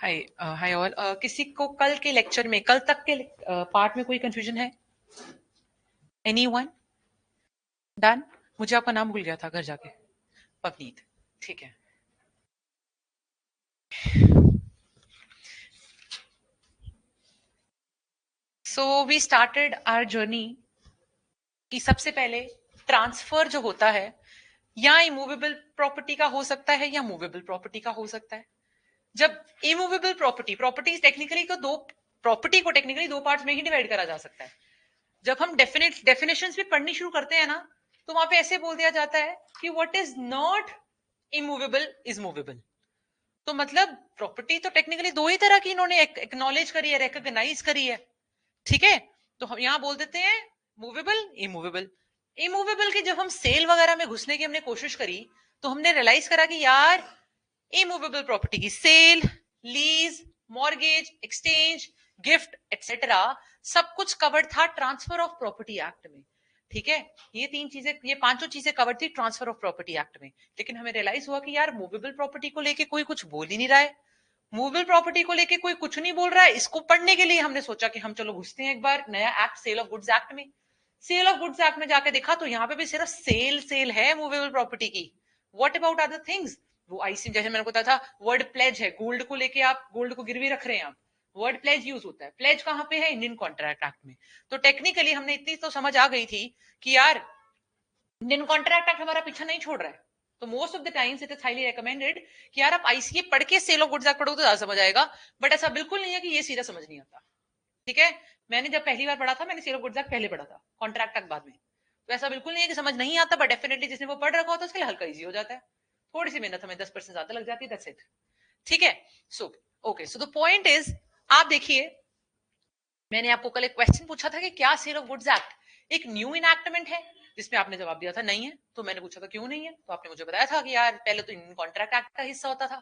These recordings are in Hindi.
हाय हाय ऑल। किसी को कल के लेक्चर में, कल तक के पार्ट में कोई कंफ्यूजन है? एनीवन? डन। मुझे आपका नाम भूल गया था घर जाके। पवनीत। ठीक है। So we started our journey कि सबसे पहले ट्रांसफर जो होता है या इमूवेबल प्रॉपर्टी का हो सकता है या मूवेबल प्रॉपर्टी का हो सकता है। जब इमूवेबल प्रॉपर्टी टेक्निकली को दो पार्ट्स में ही डिवाइड करा जा सकता है। जब हम डेफिनेशंस भी पढ़नी शुरू करते हैं ना, तो वहां पे ऐसे बोल दिया जाता है कि what is not immovable is movable. तो मतलब प्रॉपर्टी तो टेक्निकली दो ही तरह की इन्होंने एक्नॉलेज करी है, रिकॉग्नाइज करी है। ठीक है। तो हम यहां बोल देते हैं मूवेबल, इमूवेबल। इमूवेबल की जब हम सेल वगैरह में घुसने की हमने कोशिश करी, तो हमने रियलाइज करा कि यार इमूवेबल प्रॉपर्टी की sale, lease, mortgage, exchange, gift etcetera सब कुछ कवर्ड था ट्रांसफर ऑफ प्रॉपर्टी एक्ट में। ठीक है। ये तीन चीजें, ये पांचों चीजें कवर्ड थी ट्रांसफर ऑफ प्रॉपर्टी एक्ट में। लेकिन हमें रियलाइज हुआ कि यार मूवेबल प्रॉपर्टी को लेके कोई कुछ बोल ही नहीं रहा है। मूवेबल प्रॉपर्टी को लेके कोई कुछ नहीं बोल रहा है। इसको पढ़ने के लिए हमने सोचा कि हम चलो घुसते हैं एक बार नया act, sale of goods act में। सेल ऑफ गुड्स एक्ट में जाके देखा तो यहाँ पे भी सिर्फ सेल है मूवेबल प्रॉपर्टी की। What about other things? वो आईसी, जैसे मैंने बताया था, वर्ड प्लेज है, गोल्ड को लेके आप गोल्ड को गिरवी रख रहे हैं आप, वर्ड प्लेज यूज होता है। प्लेज कहां पे है? इंडियन कॉन्ट्रैक्ट एक्ट में। तो टेक्निकली हमने इतनी तो समझ आ गई थी कि यार इंडियन कॉन्ट्रैक्ट एक्ट हमारा पीछा नहीं छोड़ रहा है। तो most of the times it is highly recommended कि यार आप आईसीए पढ़ के सेल ऑफ गुड्स एक्ट पढ़ो तो ज्यादा समझ आएगा। बट ऐसा बिल्कुल नहीं है कि ये सीधा समझ नहीं आता। ठीक है। मैंने जब पहली बार पढ़ा था, मैंने सेल ऑफ गुड्स एक्ट पहले पढ़ा था, कॉन्ट्रैक्ट एक्ट बाद में। तो ऐसा बिल्कुल नहीं है कि समझ नहीं आता, बट डेफिनेटली जिसने वो पढ़ रखा होता है उसके लिए हल्का इजी हो जाता है। थोड़ी सी मेहनत हमें 10% ज्यादा लग जाती है, दैट्स इट। ठीक है। So okay, so the point is, आप देखिए, मैंने आपको कल एक क्वेश्चन पूछा था कि क्या सेल ऑफ गुड्स एक्ट एक न्यू इनैक्टमेंट है, जिसमें आपने जवाब दिया था नहीं है। तो मैंने पूछा था क्यों नहीं है, तो आपने मुझे बताया था कि यार पहले तो इंडियन कॉन्ट्रैक्ट एक्ट का हिस्सा होता था।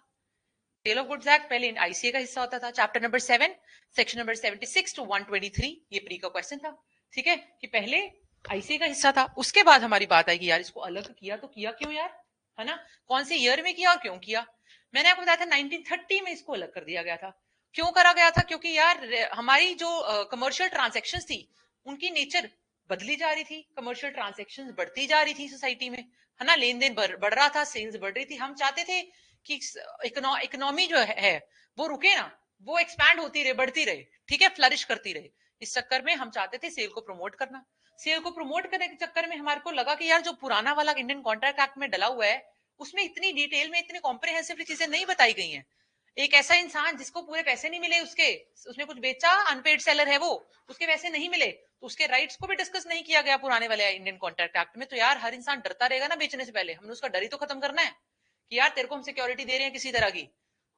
सेल ऑफ गुड्स एक्ट पहले आईसीए का हिस्सा होता था, chapter number 7, section number 76 to 123, ये प्री का क्वेश्चन था। ठीक है, कि पहले आईसीए का हिस्सा था। उसके बाद हमारी बात आई कि यार इसको अलग किया तो किया क्यों यार, है ना? कौन से ईयर में किया और क्यों किया? मैंने आपको बताया था 1930 में इसको अलग कर दिया गया था। क्यों करा गया था? क्योंकि यार हमारी जो कमर्शियल ट्रांजेक्शन थी, उनकी नेचर बदली जा रही थी, कमर्शियल ट्रांजेक्शन बढ़ती जा रही थी सोसाइटी में, है ना? लेन देन बढ़ रहा था, सेल्स बढ़ रही थी। हम चाहते थे कि इकोनॉमी जो है वो रुके ना, वो एक्सपैंड होती रहे, बढ़ती रहे, ठीक है, फ्लरिश करती रहे। इस चक्कर में हम चाहते थे सेल को प्रमोट करना। सेल को प्रमोट करने के चक्कर में हमारे को लगा कि यार जो पुराना वाला इंडियन कॉन्ट्रैक्ट एक्ट में डला हुआ है, उसमें इतनी डिटेल में, इतनी कॉम्प्रिहेंसिवली चीजें नहीं बताई गई हैं। एक ऐसा इंसान जिसको पूरे पैसे नहीं मिले, उसके, उसने कुछ बेचा, अनपेड सेलर है वो, उसके पैसे नहीं मिले, तो उसके राइट्स को भी डिस्कस नहीं किया गया पुराने वाले इंडियन कॉन्ट्रैक्ट एक्ट में। तो यार हर इंसान डरता रहेगा ना बेचने से पहले, हमने उसका डर ही तो खत्म करना है कि यार तेरे को हम सिक्योरिटी दे रहे हैं किसी तरह की।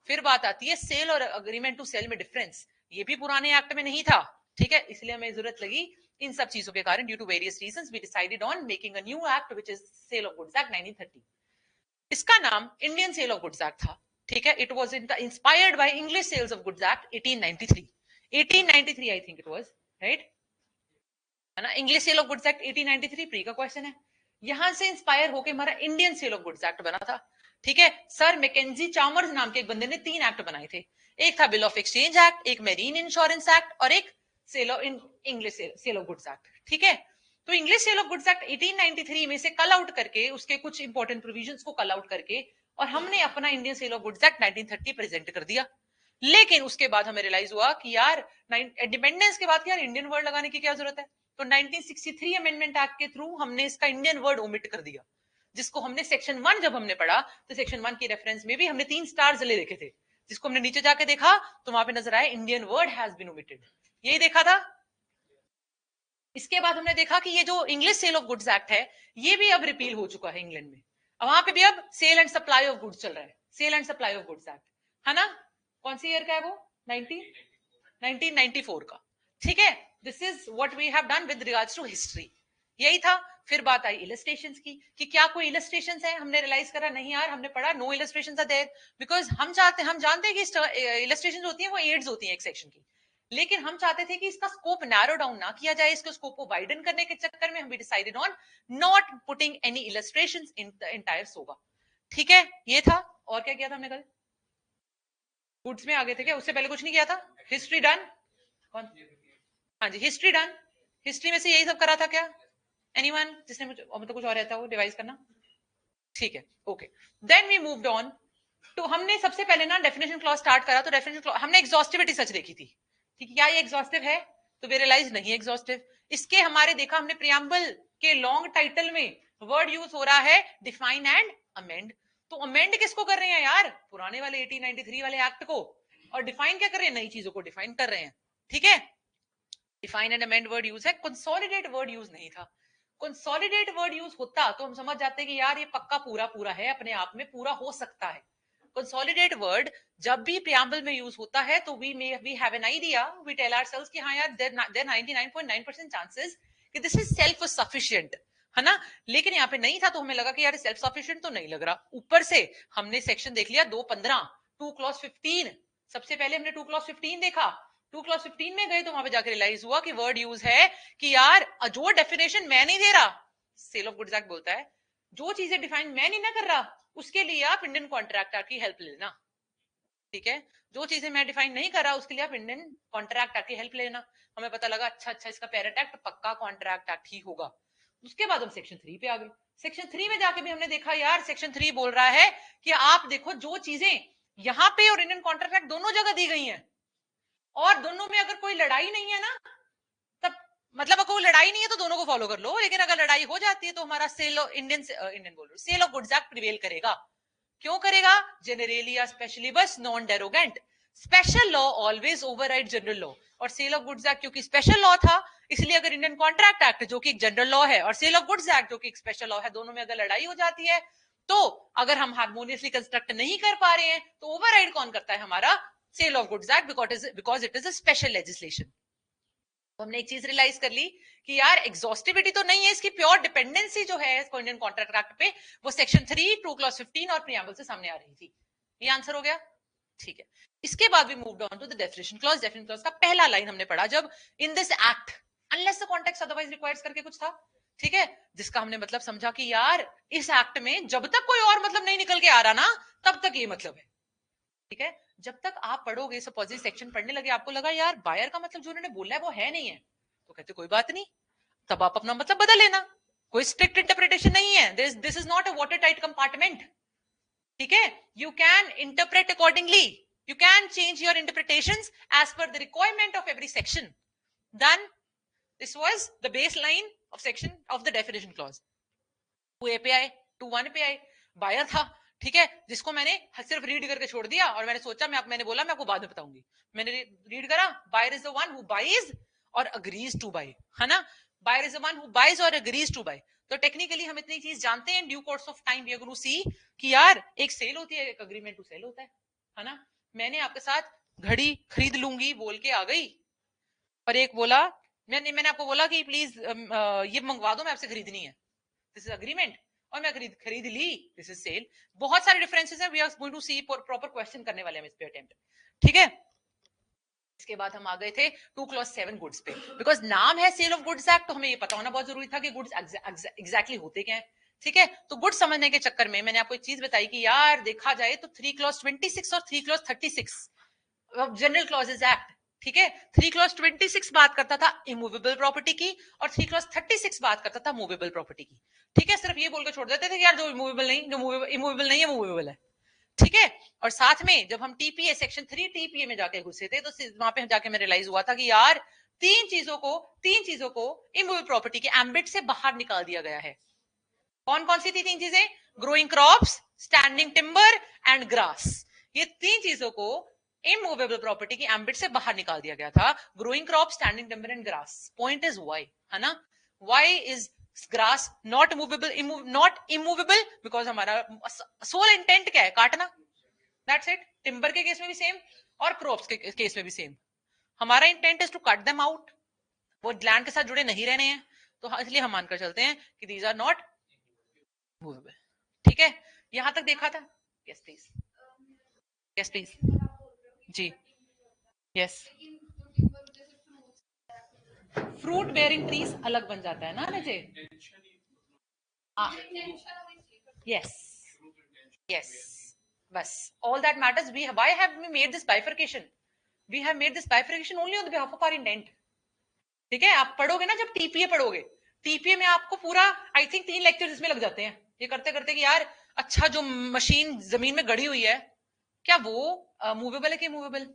फिर बात आती है सेल और अग्रीमेंट टू सेल में डिफरेंस, ये भी पुराने एक्ट में नहीं था। ठीक है, इसलिए हमें जरूरत लगी इन सब चीजों के कारण, due to various reasons we decided on making a new act which is sale of goods act 1930। इसका नाम Indian sale of goods act था। ठीक है, it was inspired by English sales of goods act 1893। 1893 I think it was, right, है ना? English sale of goods act 1893 pre का क्वेश्चन है। यहां से इंस्पायर होकर हमारा Indian sale of goods act बना था। ठीक है, सर मैकेंजी चामर्स नाम के एक बंदे ने 3 एक्ट बनाए थे। एक था बिल ऑफ एक्सचेंज एक्ट, एक मेरीन इंश्योरेंस एक्ट, और एक sale of English sale of goods act. ठीक है, तो English sale of goods act 1893 में से कल आउट करके, उसके कुछ इंपॉर्टेंट प्रोविजंस को कल आउट करके, और हमने अपना Indian sale of goods act 1930 present कर दिया। लेकिन उसके बाद हमें रियलाइज हुआ कि यार इंडिपेंडेंस के बाद यार इंडियन वर्ड लगाने की क्या जरूरत है। तो 1963 अमेंडमेंट एक्ट के थ्रू हमने इसका इंडियन वर्ड ओमिट कर दिया, जिसको हमने सेक्शन 1 जब हमने पढ़ा, तो सेक्शन 1 की रेफरेंस में भी हमने 3 स्टार्स ले रखे थे, जिसको हमने नीचे जाके देखा तो वहां पे नजर आया Indian word has been omitted. यही देखा था। इसके बाद हमने देखा कि ये जो English sale of goods act है, ये भी अब रिपील हो चुका है इंग्लैंड में। अब वहां पे भी अब sale and supply of goods चल रहा है, sale and supply of goods act, है ना? कौन सी ईयर का है वो? 1994 का। ठीक है, this is what we have done with regards to history. यही था। फिर बात आई इलस्ट्रेशंस की कि क्या कोई इलस्ट्रेशंस है? हमने रियलाइज करा नहीं यार, हमने पढ़ा no illustrations are there, because हम जानते हैं कि इलस्ट्रेशंस होती हैं वो एड्स होती हैं एक सेक्शन की। लेकिन हम चाहते थे कि इसका स्कोप नैरो डाउन ना किया जाए, इसके स्कोप को वाइडन करने के चक्कर में हम decided on not putting any illustrations in the entire saga. ठीक है, ये था। और क्या किया था हमने कल? गुड्स में आ गए थे क्या? उससे पहले कुछ नहीं किया था? History done? कौन? हाँ जी, हिस्ट्री डन। हिस्ट्री में से यही सब करा था क्या? एनीवन जिसने मुझे मतलब कुछ और रहता हो डिवाइस करना? ठीक है, okay. Then we moved on. तो हमने सबसे पहले ना डेफिनेशन क्लॉज स्टार्ट करा। तो डेफिनेशन क्लॉज हमने एग्जॉस्टिविटी सच देखी थी, ठीक है, क्या ये एग्जॉस्टिव है? तो वे रियलाइज नहीं एग्जॉस्टिव। इसके हमारे देखा हमने प्रियम्बल के लॉन्ग टाइटल में वर्ड यूज हो रहा है डिफाइन एंड अमेंड। तो अमेंड किसको कर रहे हैं यार? पुराने वाले 1893 वाले एक्ट को। और डिफाइन क्या कर रहे हैं? नई चीजों को डिफाइन कर रहे हैं, ठीक है। Define and amend word use है, कंसोलिडेट वर्ड यूज नहीं था। कंसोलिडेट वर्ड यूज होता तो हम समझ जाते कि यार ये पक्का पूरा पूरा है, अपने आप में पूरा हो सकता है। कंसोलिडेट वर्ड जब भी प्रियम्बल में यूज होता है तो we have an idea, we tell ourselves कि हाँ यार देयर 99.9% चांसेस कि दिस इज सेल्फ सफिशिएंट, है ना। लेकिन यहाँ पे नहीं था तो हमें लगा कि यार सेल्फ सफिशिएंट तो नहीं लग रहा। ऊपर से हमने सेक्शन देख लिया 215, 2 क्लॉज 15। सबसे पहले हमने 2 क्लॉज 15 देखा। 2 क्लॉज 15 में गए तो वहां पे जाकर रियलाइज हुआ कि वर्ड यूज है कि यार जो डेफिनेशन मैं नहीं दे रहा, सेल ऑफ गुड्स एक्ट बोलता है जो चीजें डिफाइन मैं नहीं ना कर रहा उसके लिए आप इंडियन कॉन्ट्रैक्ट एक्ट की हेल्प लेना, ठीक है। जो चीजें मैं डिफाइन नहीं कर रहा उसके लिए आप इंडियन कॉन्ट्रैक्ट एक्ट की हेल्प लेना। हमें पता लगा अच्छा अच्छा इसका पैरेंट एक्ट पक्का कॉन्ट्रैक्ट एक्ट ही होगा। उसके बाद हम सेक्शन 3 पे आ गए। सेक्शन 3 में जाके भी हमने देखा यार सेक्शन 3 बोल रहा है कि आप देखो जो चीजें यहाँ पे और इंडियन कॉन्ट्रैक्ट एक्ट दोनों जगह दी गई हैं और दोनों में अगर कोई लड़ाई नहीं है ना, तब मतलब अगर कोई लड़ाई नहीं है तो दोनों को फॉलो कर लो। लेकिन अगर लड़ाई हो जाती है तो हमारा सेल ऑफ इंडियन बोल रहा हूं, sale of goods act prevail करेगा। क्यों करेगा? जेनरली या स्पेशली, बस non derogant. Special law always override general law. और सेल ऑफ गुड्स एक्ट क्योंकि स्पेशल लॉ था इसलिए अगर इंडियन कॉन्ट्रैक्ट एक्ट जो कि एक जनरल लॉ है और सेल ऑफ गुड्स एक्ट जो कि एक स्पेशल लॉ है, दोनों में अगर लड़ाई हो जाती है तो अगर हम हार्मोनियसली कंस्ट्रक्ट नहीं कर पा रहे हैं तो ओवरराइड कौन करता है? हमारा sale of goods act, because it is a special legislation. तो हमने एक चीज रियलाइज कर ली कि यार एग्जॉस्टिविटी तो नहीं है, इसकी प्योर डिपेंडेंसी जो है इंडियन कॉन्ट्रैक्ट एक्ट पे वो सेक्शन 3, 2 क्लॉज 15 और प्रियम्बल से सामने आ रही थी। ये आंसर हो गया, ठीक है। इसके बाद भी moved on to the definition clause. Definition clause का पहला लाइन हमने पढ़ा जब in this act unless the context otherwise requires करके कुछ था, ठीक है। जिसका हमने मतलब समझा कि यार इस एक्ट में जब तक कोई और मतलब नहीं निकल के आ रहा ना तब तक ये मतलब है, ठीक है। जब तक आप पढ़ोगे सपोज सेक्शन पढ़ने लगे आपको लगा यार बायर का मतलब जो उन्होंने बोला है वो है नहीं है, तो कहते कोई बात नहीं, तब आप अपना मतलब बदल लेना। कोई स्ट्रिक्ट इंटरप्रिटेशन नहीं है, this is not a water tight compartment, ठीक है। You can interpret accordingly, you can change your interpretations as per the requirement of every section. Then this was the base line of section of the definition clause. 2A पे आए, 2(1) पे आए। बायर था, ठीक है, जिसको मैंने सिर्फ रीड करके छोड़ दिया और मैंने सोचा मैंने बोला मैं आपको बाद में बताऊंगी। मैंने रीड करा, buyer is the one who buys or agrees to buy, है ना। Buyer is the one who buys or agrees to buy. तो टेक्निकली हम इतनी चीज जानते हैं, due course of time we are going to see कि यार एक सेल होती है, एक अग्रीमेंट टू सेल होता है ना। मैंने आपके साथ घड़ी खरीद लूंगी बोल के आ गई और एक बोला, मैंने आपको बोला कि प्लीज ये मंगवा दो, मैं आपसे खरीदनी है, दिस इज अग्रीमेंट, और मैं खरीद ली, दिस इज सेल। बहुत सारे डिफरेंसेस हैं, we are going to see, proper question करने वाले हैं इस पे अटेम्प्ट, ठीक है। इसके बाद हम आ गए थे 2 क्लॉज 7 गुड्स पे। बिकॉज नाम है सेल ऑफ गुड्स एक्ट तो हमें ये पता होना बहुत जरूरी था कि गुड्स एग्जैक्टली होते क्या है, ठीक है। तो गुड्स समझने के चक्कर में मैंने आपको एक चीज बताई कि यार देखा जाए तो 3 क्लॉज 26 और 3 क्लॉज 36 जनरल क्लॉजेज एक्ट, ठीक है। 3 क्लॉज 26 बात करता था इमूवेबल प्रॉपर्टी की और 3 क्लॉज 36 बात करता था मूवेबल प्रॉपर्टी की, ठीक है। सिर्फ ये बोल के छोड़ देते थे कि यार जो इमूवेबल नहीं, जो इमूवेबल नहीं है वो मूवेबल है, ठीक है। और साथ में जब हम टीपीए सेक्शन 3 टीपीए में जाके घुसे थे तो वहां पे जाके मैं रियलाइज हुआ था कि यार तीन चीजों को इमूवेबल प्रॉपर्टी के एम्बिट से बाहर निकाल दिया गया है। कौन कौन सी थी तीन चीजें? Growing crops, standing timber and grass. ये तीन चीजों को इमूवेबल प्रॉपर्टी की एम्बिट से बाहर निकाल दिया गया था। Growing crop, standing timber and grass. Point is why, है ना। Why is grass not movable, not immovable because हमारा सोल इंटेंट क्या है? काटना, दैट्स इट। टिम्बर के केस में भी सेम और क्रॉप्स के केस में भी सेम। हमारा intent is to cut them out, वो लैंड के साथ जुड़े नहीं रहने हैं, तो इसलिए हम मानकर चलते हैं कि दीज आर नॉट मूवेबल, ठीक है। यहां तक देखा था? यस प्लीज, यस प्लीज, जी, यस। फ्रूट बेयरिंग ट्रीज अलग बन जाता है ना नजे, यस, यस, बस all that matters, why have we made this bifurcation? We have made this bifurcation only on the behalf of our intent. ठीक है, आप पढ़ोगे ना, जब टीपीए पढ़ोगे, टीपीए में आपको पूरा आई थिंक 3 लेक्चर इसमें लग जाते हैं ये करते करते कि यार अच्छा जो मशीन जमीन में गड़ी हुई है क्या वो मूवेबल है कि मूवेबल,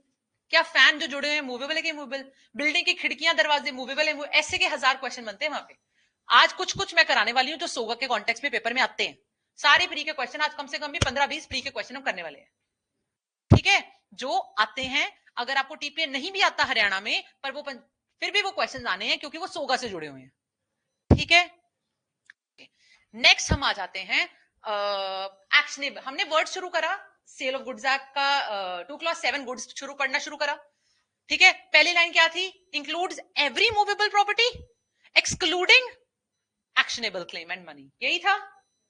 क्या फैन जो जुड़े हुए हैं मूवेबल है कि मूवेबल, बिल्डिंग की खिड़कियां दरवाजे मूवेबल है, ऐसे के 1000 क्वेश्चन बनते हैं वहां पे। आज कुछ कुछ मैं कराने वाली हूँ जो सोगा के कॉन्टेक्स्ट में पेपर में आते हैं, सारे प्री के क्वेश्चन, आज कम से कम भी 15-20 प्री के क्वेश्चन हम करने वाले हैं, ठीक है, जो आते हैं। अगर आपको टीपीए नहीं भी आता हरियाणा में, पर वो फिर भी वो क्वेश्चन आने हैं क्योंकि वो सोगा से जुड़े हुए हैं, ठीक है। नेक्स्ट हम आ जाते हैं एक्शनेबल, हमने वर्ड शुरू करा सेल ऑफ गुड्स एक्ट का 2 clause 7 गुड्स शुरू पढ़ना शुरू करा, ठीक है। पहली लाइन क्या थी, includes every movable property excluding actionable claim and money, यही था,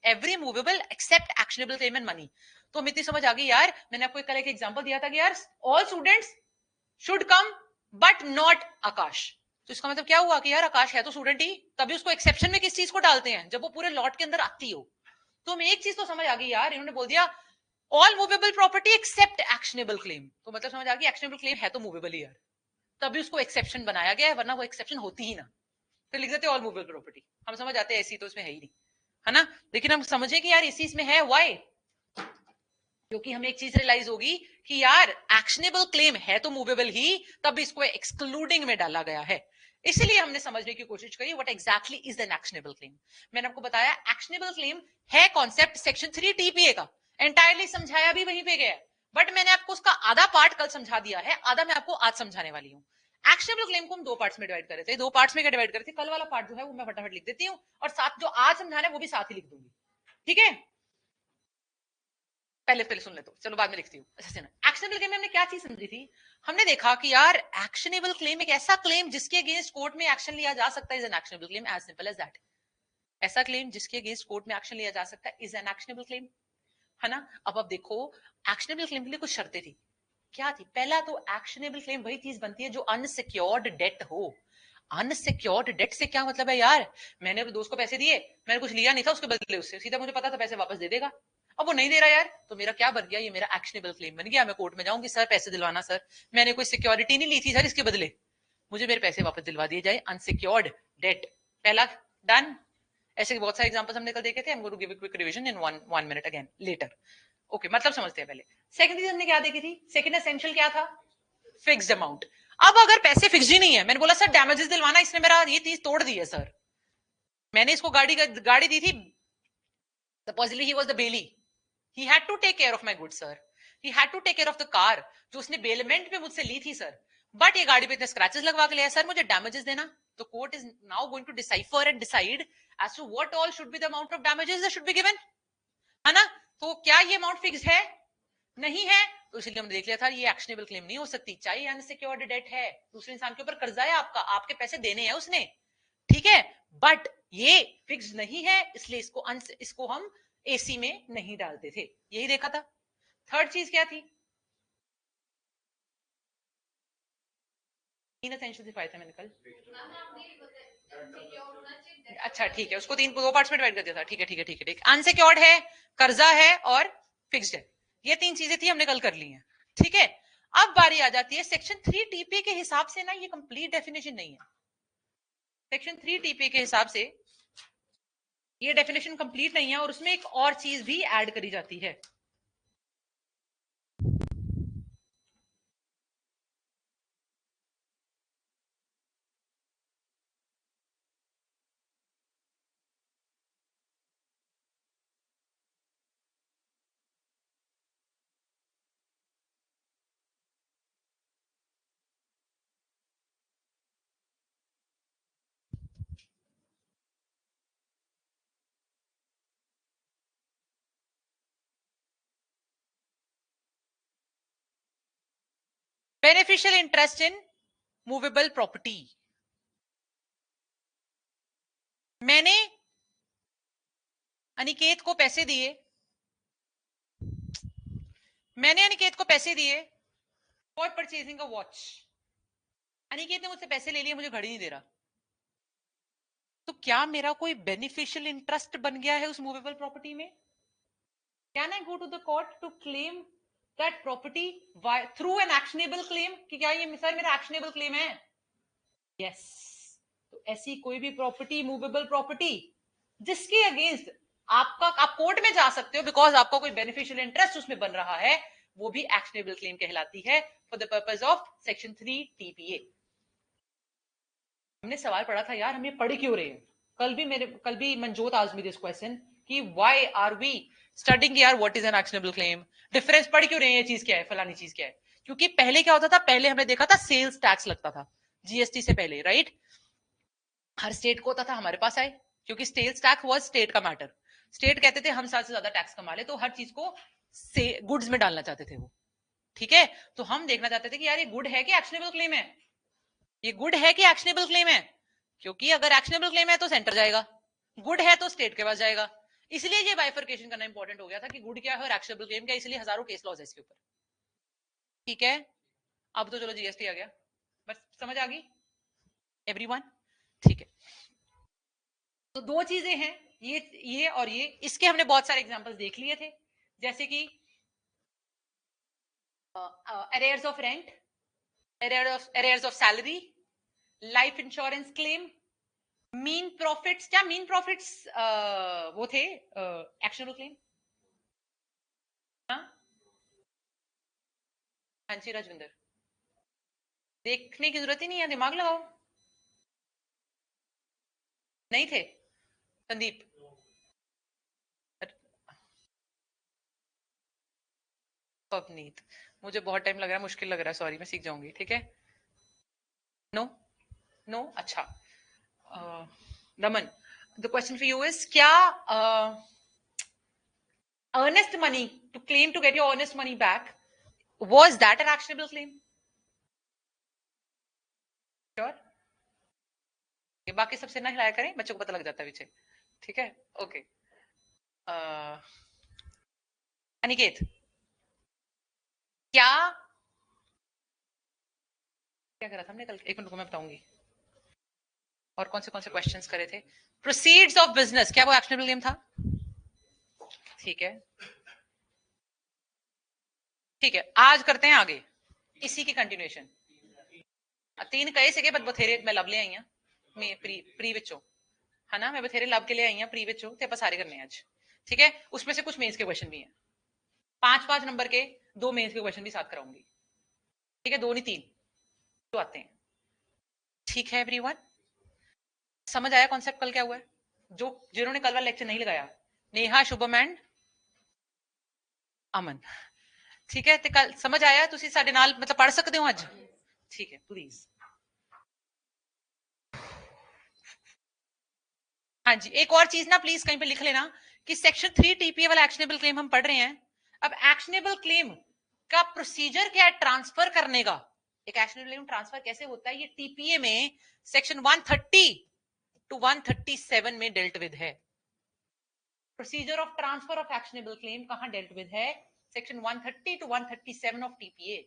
every movable except actionable claim and money. तो हमें इतनी समझ आ गई यार, मैंने आपको कल एक एग्जांपल दिया था कि यार all students should come but not Aakash, तो इसका मतलब क्या हुआ कि यार आकाश है तो स्टूडेंट ही, तभी उसको एक्सेप्शन में किस चीज को डालते हैं, जब वो पूरे लॉट के अंदर आती हो। तो हमें एक चीज तो समझ आ गई यार, इन्होंने बोल दिया all movable property except actionable claim, तो मतलब समझ आ गई एक्शनेबल क्लेम है तो मूवेबल ही यार, तभी उसको एक्सेप्शन बनाया गया है, वरना वो एक्सेप्शन होती ही ना, तो लिख देते ऑल मूवेबल प्रॉपर्टी, हम समझ आते हैं ऐसी तो इसमें है ही नहीं, है ना। लेकिन हम समझे कि यार इसी इसमें है, वाई, क्योंकि हमें एक चीज रियलाइज होगी कि यार एक्शनेबल क्लेम है तो मूवेबल ही, तब इसको एक्सक्लूडिंग में डाला गया है, इसलिए हमने समझने की कोशिश करी what exactly is an actionable claim. मैंने आपको बताया एक्शनेबल क्लेम है कॉन्सेप्ट सेक्शन 3 टीपीए का, एंटायरली समझाया भी वहीं पे गया, बट मैंने आपको उसका आधा पार्ट कल समझा दिया है, आधा मैं आपको आज समझाने वाली हूँ। एक्शनेबल क्लेम को हम 2 पार्ट्स में डिवाइड करे थे, 2 पार्ट्स में क्या डिवाइड करे थे, कल वाला पार्ट जो है वो मैं फटाफट लिख देती हूँ, और साथ जो आज समझाना है वो भी साथ ही लिख दूंगी, ठीक है। पहले पहले सुन ले, तो चलो बाद में लिखती हूँ। अच्छा, एक्शनेबल क्लेम में हमने क्या चीज समझी थी, हमने देखा कि यार एक्शनेबल क्लेम एक ऐसा क्लेम जिसके अगेंस्ट कोर्ट में एक्शन लिया जा सकता है, is an actionable claim, as simple as that. ऐसा क्लेम जिसके अगेंस्ट कोर्ट में एक्शन लिया जा सकता है इज एन एक्शनेबल क्लेम, है ना। अब देखो एक्शनेबल क्लेम के लिए कुछ शर्तें थी, क्या थी, पहला तो एक्शनेबल क्लेम वही चीज बनती है जो अनसिक्योर्ड डेट हो। अनसिक्योर्ड डेट से क्या मतलब है यार, मैंने अपने दोस्त को पैसे दिए, मैंने कुछ लिया नहीं था उसके बदले उससे, सीधा मुझे पता था पैसे वापस दे देगा, अब वो नहीं दे रहा यार, तो मेरा क्या बन गया, ये मेरा एक्शनेबल क्लेम बन गया, मैं कोर्ट में जाऊंगी, सर पैसे दिलवाना सर, मैंने कोई सिक्योरिटी नहीं ली थी सर इसके बदले, मुझे मेरे पैसे वापस दिलवा दिए जाए, अनसिक्योर्ड डेट, पहला डन। ऐसे बहुत सारे एग्जांपल्स हमने कल देखे थे, I'm going to give a quick revision in one minute again later. Okay, मतलब समझते हैं पहले। सेकंड चीज हमने क्या देखी थी, सेकंड एसेंशियल क्या था, फिक्स्ड अमाउंट। अब अगर पैसे फिक्स ही नहीं है, मैंने बोला सर डैमेजेस दिलवाना, इसने मेरा ये चीज तोड़ दी है सर, मैंने इसको गाड़ी दी थी, supposedly he was the bailee, he had to take care of my good sir, he had to take care of the car जो उसने बेलमेंट पे मुझसे ली थी सर, बट ये गाड़ी पे इतने स्क्रैचेस लगवा के लिया सर, मुझे डैमेजेस देना, तो court is now going to decipher and decide as to what all should be the amount of damages that should be given, है ना। तो क्या ये अमाउंट फिक्स है, नहीं है, तो इसलिए हमने देख लिया था ये एक्शनेबल क्लेम नहीं हो सकती, चाहे अनसिक्योर्ड डेट है, दूसरे इंसान के ऊपर कर्जा है आपका, आपके पैसे देने हैं उसने, ठीक है, बट ये फिक्स नहीं है, इसलिए इसको हम एसी में नहीं डालते थे, यही देखा था। थर्ड चीज क्या थी, तीन एसेंशियल सिखाए थे मैंने कल, अच्छा ठीक है, उसको 2 पार्ट्स में डिवाइड कर दिया था, ठीक है ठीक है ठीक है ठीक, अनसिक्योर्ड है, कर्जा है और फिक्स्ड है, ये 3 चीजें थी हमने कल कर ली हैं, ठीक है। अब बारी आ जाती है सेक्शन 3 टीपी के हिसाब से ना, ये कंप्लीट डेफिनेशन नहीं है, सेक्शन 3 टीपी के हिसाब से ये डेफिनेशन कंप्लीट नहीं है, और उसमें एक और चीज भी ऐड करी जाती है, beneficial interest in movable property. मैंने अनिकेत को पैसे दिए, मैंने अनिकेत को पैसे दिए for purchasing a watch, Aniket ने मुझसे पैसे ले लिए, मुझे घड़ी नहीं दे रहा, तो क्या मेरा कोई बेनिफिशियल इंटरेस्ट बन गया है उस मूवेबल प्रॉपर्टी में, can I go to the court to claim that property through an actionable claim? कि क्या ये सर मेरा एक्शनेबल क्लेम है? यस। तो ऐसी कोई भी प्रॉपर्टी, मूवेबल प्रॉपर्टी, जिसके अगेंस्ट आप कोर्ट में जा सकते हो बिकॉज आपका कोई बेनिफिशियल इंटरेस्ट उसमें बन रहा है, वो भी एक्शनेबल क्लेम कहलाती है for the purpose of section 3 TPA. हमने सवाल पढ़ा था यार, हम ये पढ़ क्यों रहे हैं? कल भी Manjot asked me this question कि व्हाई आर वी स्टडिंग यार what is an actionable claim, difference पढ़ क्यों रहे हैं, ये चीज क्या है, फलानी चीज क्या है? क्योंकि पहले क्या होता था, पहले हमने देखा था सेल्स टैक्स लगता था जीएसटी से पहले, राइट? हर स्टेट को होता था हमारे पास आए, क्योंकि सेल्स टैक्स वाज स्टेट का मैटर। स्टेट कहते थे हम सबसे ज्यादा टैक्स कमा ले, तो हर चीज को से गुड्स में डालना चाहते थे वो, ठीक है? तो हम देखना चाहते थे कि यार ये गुड है कि एक्शनेबल क्लेम है, ये गुड है कि एक्शनेबल क्लेम है? क्योंकि अगर एक्शनेबल क्लेम है तो सेंटर जाएगा, गुड है तो स्टेट के पास जाएगा। इसलिए ये बाइफर्केशन करना इंपॉर्टेंट हो गया था कि गुड क्या है और एक्शनेबल क्लेम क्या है, इसलिए हजारों केस लॉज है इसके ऊपर, ठीक है? अब तो चलो जीएसटी आ गया, बस समझ आ गई एवरीवन? ठीक है, तो दो चीजें हैं, ये और ये, इसके हमने बहुत सारे एग्जांपल्स देख लिए थे, जैसे कि arrears of rent, arrears of salary, life insurance claim, मीन प्रॉफिट्स। क्या मीन प्रॉफिट्स वो थे एक्शनेबल क्लेम? हाँ हाँ जी राजविंदर, देखने की जरूरत ही नहीं है, दिमाग लगाओ। नहीं थे संदीप? पवनीत, मुझे बहुत टाइम लग रहा है, मुश्किल लग रहा है, सॉरी, मैं सीख जाऊंगी, ठीक है? नो नो, अच्छा। Raman, the question for you is, क्या earnest money, to claim to get your earnest money back, was that an actionable claim? Sure. ये बाकी सबसे ना हिलाया करें, बच्चों को पता लग जाता है पीछे, ठीक है? ओके। अनिकेत, क्या क्या करा था हमने कल? एक मिनट को मैं बताऊंगी। और कौन से क्वेश्चंस करे थे? प्रोसीड्स ऑफ बिजनेस, क्या वो एक्शनेबल क्लेम था? ठीक है, ठीक है, आज करते हैं आगे इसी की कंटिन्यूएशन। तीन कहे से बट बथेरे मैं लब ले आई हूं, मैं प्री विचो, है ना, मैं बथेरे लब के ले आई हूं प्री विचो, ते सारे करने हैं आज, ठीक है? उसमें से कुछ मेंस के क्वेश्चन भी हैं, 5-5 नंबर के, 2 मेंस के क्वेश्चन भी साथ कराऊंगी, ठीक है? 2 नहीं 3 तो आते हैं, ठीक है एवरीवन? समझ आया कॉन्सेप्ट कल क्या हुआ है? जो जिन्होंने कल वाला लेक्चर नहीं लगाया, नेहा, शुभम एंड अमन, ठीक है? तो कल समझ आया? तुसी साडे नाल मतलब पढ़ सकते हो आज, ठीक है? प्लीज, हाँ जी, एक और चीज ना प्लीज कहीं पे लिख लेना कि सेक्शन 3 टीपीए वाला एक्शनेबल क्लेम हम पढ़ रहे हैं। अब एक्शनेबल क्लेम का प्रोसीजर क्या है ट्रांसफर करने का? एक एक्शनेबल क्लेम ट्रांसफर कैसे होता है, ये टीपीए में सेक्शन 130 टू 137 में डेल्ट विद है। Procedure of transfer of actionable claim कहां डेल्ट विद है? Section 130 to 137 of TPA.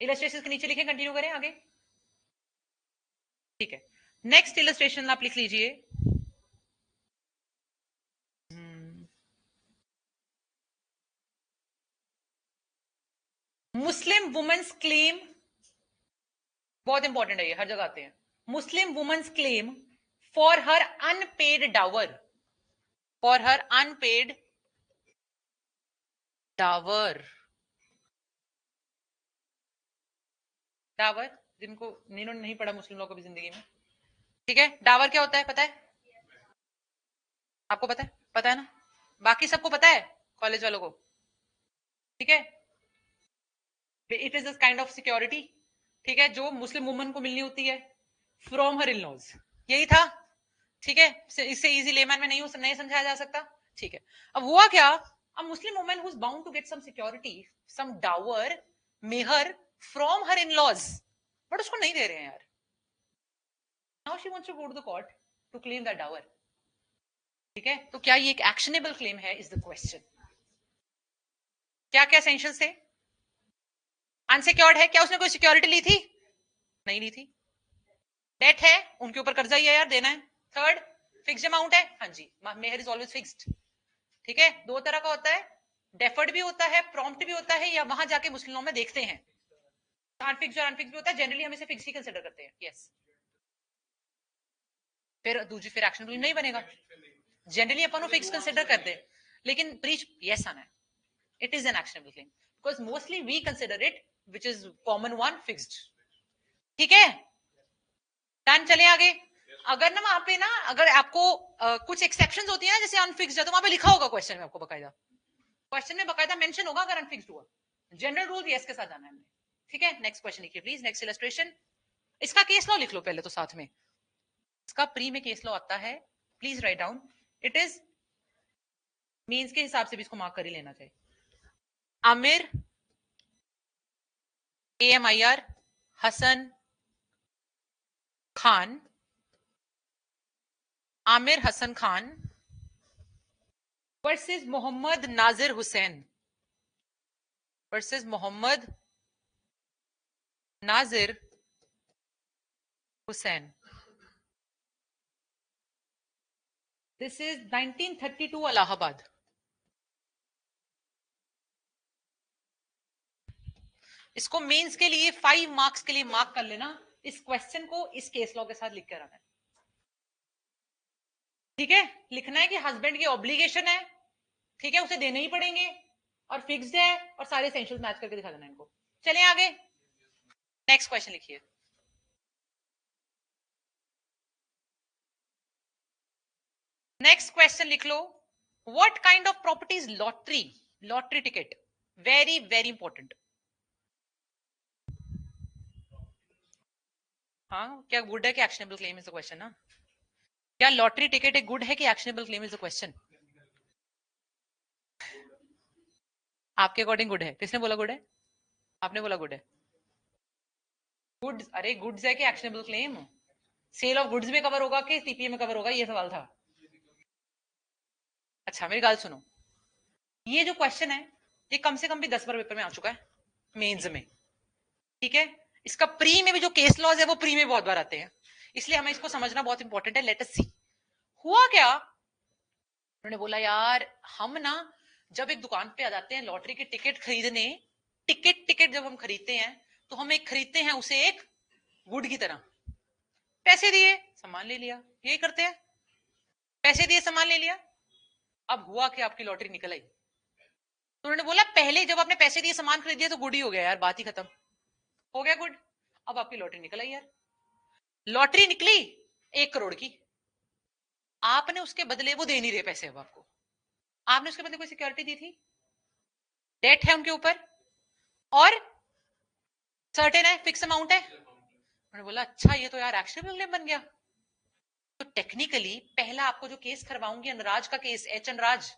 Illustration के नीचे लिखें, कंटिन्यू करें आगे, ठीक है? नेक्स्ट इलस्ट्रेशन आप लिख लीजिए, मुस्लिम वुमेन्स क्लेम, बहुत इंपॉर्टेंट है ये, हर जगह आते हैं। Muslim women's claim for her unpaid dower, for her unpaid dower, dower जिनको जिन्होंने नहीं पढ़ा मुस्लिम लोगों को भी जिंदगी में, ठीक है? डावर क्या होता है पता है आपको? पता है? पता है ना? बाकी सबको पता है, कॉलेज वालों को, ठीक है? It is a kind of security, ठीक है, जो मुस्लिम वुमन को मिलनी होती है फ्रॉम हर इन लॉज, यही था, ठीक है? इससे इजी लेमैन में नहीं समझाया जा सकता, ठीक है? अब हुआ क्या, a Muslim woman who is bound to get some security, some dower, mehr from her in laws, but उसको नहीं दे रहे हैं यार, now she wants to go to the court to claim that dower, ठीक है? तो क्या ये एक एक्शनेबल क्लेम है, इज द क्वेश्चन। क्या क्या एसेंशियल्स थे? अनसिक्योर्ड है, क्या उसने कोई सिक्योरिटी ली थी? नहीं ली थी। डेट है, उनके ऊपर कर्जा ही है यार, देना है, थर्ड फिक्स्ड अमाउंट है, हाँ जी, मेहर इज ऑलवेज फिक्स्ड, ठीक है। दो तरह का होता है, डेफर्ड भी होता है, प्रॉम्प्ट भी होता है, या वहां जाके मुस्लिम लॉ में देखते हैं अनफिक्स्ड और अनफिक्स्ड भी होता है, जनरली हम इसे फिक्स ही कंसिडर करते हैं, यस। फिर एक्शनेबल नहीं बनेगा, जनरली अपन फिक्स कंसिडर करते हैं, लेकिन ब्रीच यस आना है, it is an actionable claim because mostly we consider it which is common one fixed, ठीक है। डन, चले आगे। अगर ना वहां पे ना, अगर आपको कुछ एक्सेप्शंस होती है ना, जैसे अनफिक्स्ड है, तो वहां पे लिखा होगा क्वेश्चन में, आपको बकायदा क्वेश्चन में बकायदा मेंशन होगा अगर अनफिक्स्ड हुआ, जनरल रूल यस के साथ जाना है हमने, ठीक है। नेक्स्ट क्वेश्चन लिखिए प्लीज, नेक्स्ट इलस्ट्रेशन। इसका केस लॉ लिख लो पहले तो साथ में, इसका प्री में केस लॉ आता है, please write down, it is means के हिसाब से भी इसको मार्क कर ही लेना चाहिए। Aamir, AMIR, Hasan Khan, Aamir Hasan Khan versus Mohammad Nazir Hussain, versus Mohammad Nazir Hussain. This is 1932 Allahabad. इसको मेंस के लिए 5 मार्क्स के लिए मार्क कर लेना, इस क्वेश्चन को इस केस लॉ के साथ लिख कर आना है, ठीक है। लिखना है कि हस्बैंड की ऑब्लिगेशन है, ठीक है, उसे देने ही पड़ेंगे, और फिक्स्ड है, और सारे एसेंशियल्स मैच करके दिखा देना इनको। चलिए आगे, नेक्स्ट क्वेश्चन लिखिए। नेक्स्ट क्वेश्चन लिख लो, what kind of property is lottery, lottery ticket, very very important. हाँ, क्या गुड है कि actionable claim is the question ना, क्या लॉटरी टिकट एक गुड है कि actionable claim is the question? आपके अकॉर्डिंग गुड है, किसने बोला गुड है? आपने बोला गुड है। गुड्स, अरे गुड्स है कि actionable claim? Sale of goods में कवर होगा कि सीपीए में कवर होगा, ये सवाल था। अच्छा मेरी गाल सुनो, ये जो क्वेश्चन है ये कम से कम भी 10 बार पेपर में आ चुका है, मेंस में, ठीक है। इसका प्री में भी जो केस लॉज है वो प्री में बहुत बार आते हैं, इसलिए हमें इसको समझना बहुत इंपॉर्टेंट है। लेट अस सी, हुआ क्या, उन्होंने बोला यार हम ना जब एक दुकान पे आ जाते हैं लॉटरी की टिकट खरीदने, टिकट टिकट जब हम खरीदते हैं तो हम एक खरीदते हैं उसे एक गुड की तरह, पैसे दिए सामान ले लिया, यही करते हैं, पैसे दिए सामान ले लिया। अब हुआ कि आपकी लॉटरी निकल आई, तो उन्होंने बोला पहले जब आपने पैसे दिए सामान खरीद दिया तो गुड ही हो गया यार, बात ही खत्म, हो गया गुड। अब आपकी लॉटरी निकल आई यार, लॉटरी निकली 1 करोड़ की, आपने उसके बदले, वो दे नहीं रहे पैसे, अब आपको, आपने उसके बदले कोई सिक्योरिटी दी थी, डेट है उनके ऊपर, और सर्टेन है, फिक्स अमाउंट है। उन्होंने बोला अच्छा ये तो यार एक्शनेबल क्लेम बन गया। तो टेक्निकली पहला आपको जो केस करवाऊंगी अनराज का केस, एच अनराज,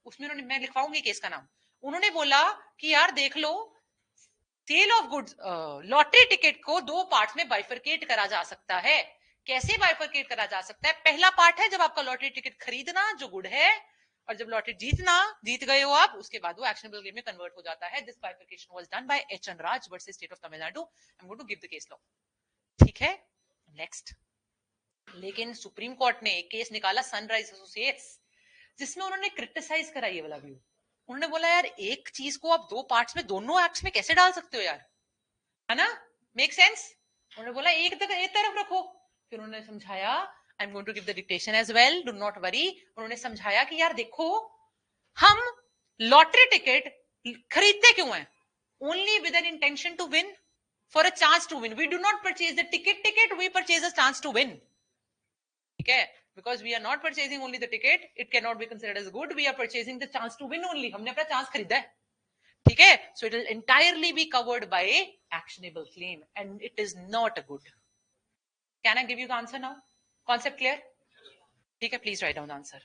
उसमें उन्होंने, मैं लिखवाऊंगी केस का नाम, उन्होंने बोला कि यार देख लो sale of goods, lottery ticket को 2 पार्ट्स में बाइफरकेट करा जा सकता है। कैसे बाइफरकेट करा जा सकता है? पहला पार्ट है जब आपका लॉटरी टिकट खरीदना जो गुड है, और जब लॉटरी जीतना, जीत गए हो आप, उसके बाद वो एक्शनेबल क्लेम में कन्वर्ट हो जाता है। This bifurcation was done by H Anraj versus state of Tamil Nadu. I am going to give the case law, ठीक है। नेक्स्ट, लेकिन सुप्रीम कोर्ट ने एक केस निकाला सनराइज एसोसिएट्स, जिसमें उन्होंने क्रिटिसाइज करा ये वाला व्यू। उन्होंने बोला यार एक चीज को आप 2 पार्ट्स में, दोनों एक्ट्स में कैसे डाल सकते हो यार, है ना, मेक सेंस। उन्होंने बोला एक तरफ रखो, फिर उन्होंने समझाया, I am going to give the dictation as well, do not worry. उन्होंने समझाया कि यार देखो हम लॉटरी टिकट खरीदते क्यों हैं, only with an intention to win, for a chance to win, we do not purchase the ticket, we purchase a chance to win, ठीक है। Because we are not purchasing only the ticket, it can not be considered as good, we are purchasing the chance to win only, हमने अपना चांस खरीदा है, ठीक है। So it will entirely be covered by actionable claim and it is not a good. Can I give you the answer now? Concept clear? ठीक है, please write down the answer.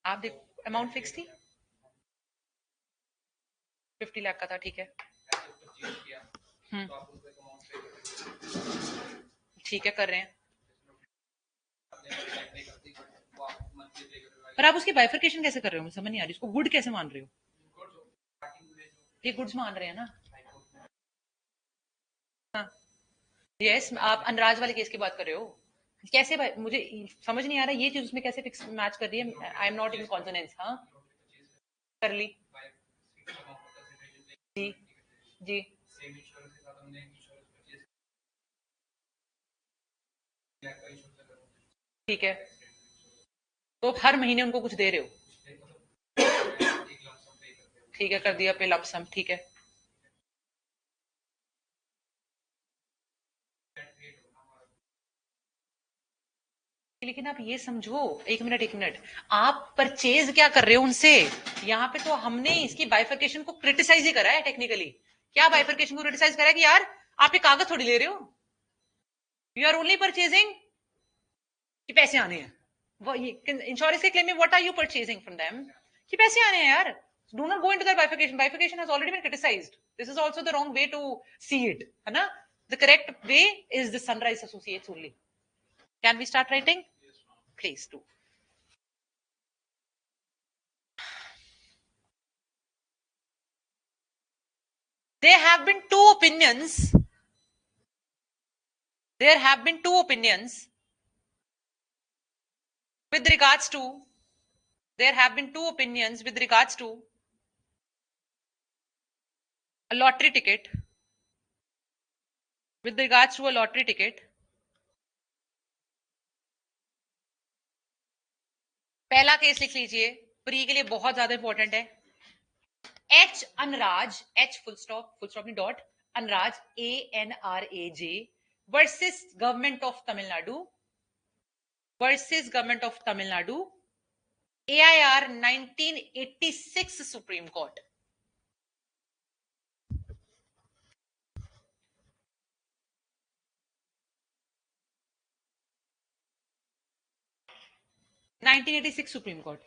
आप देख, अमाउंट फिक्स थी 50 लाख का था, ठीक है, ठीक है कर रहे हैं, पर आप उसकी बाइफर्केशन कैसे कर रहे हो, मुझे समझ नहीं आ रही, उसको गुड कैसे मान रहे हो? ये गुड्स मान रहे हैं ना? हाँ, यस, आप अनराज वाले केस की बात कर रहे हो। कैसे मुझे समझ नहीं आ रहा ये चीज उसमें कैसे फिक्स मैच कर रही है, I am not in consonance. हाँ, कर ली। जी जी। ठीक है, तो हर महीने उनको कुछ दे रहे हो? ठीक है, कर दिया पे लपसम, ठीक है। लेकिन आप ये समझो, एक मिनट एक मिनट, आप परचेज क्या कर रहे हो उनसे? यहाँ पे तो हमने इसकी बाइफर्केशन को क्रिटिसाइज ही करा है टेक्निकली। क्या बाइफर्केशन को क्रिटिसाइज करा है कि यार आप ये कागज थोड़ी ले रहे हो, यू आर ओनली परचेजिंग कि पैसे आने हैं। वो ये इंश्योरेंस के क्लेम में what are you purchasing from them? कि पैसे आने हैं यार। Do not go into that bifurcation, bifurcation has already been criticised, this is also the wrong way to see it, है ना? The correct way is the sunrise associates only. Can we start writing? Please do. There have been two opinions. There have been two opinions with regards to. There have been two opinions with regards to a lottery ticket. With regards to a lottery ticket. पहला केस लिख लीजिए, प्री के लिए बहुत ज्यादा इंपॉर्टेंट है। H Anraj, H full stop नहीं dot, Anraj ANRAJ versus government of Tamil Nadu, versus government of Tamil Nadu, AIR 1986 Supreme Court. 1986 Supreme Court.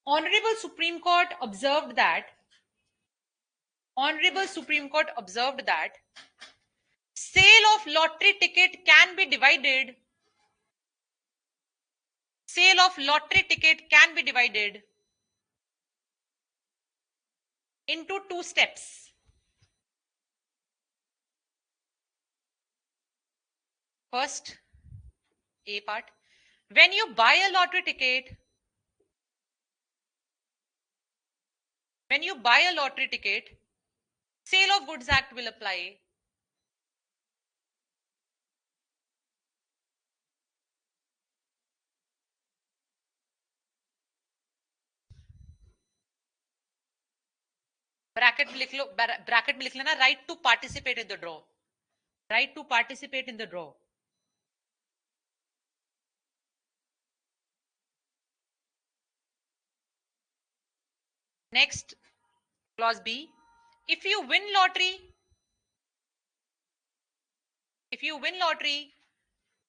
Honorable Supreme Court observed that sale of lottery ticket can be divided into two steps. First, A part, when you buy a lottery ticket, Sale of Goods Act will apply. Bracket में लिख लो, ब्रैकेट में लिख लेना, right to participate in the draw, right to participate in the draw. Next, clause B, if you win lottery,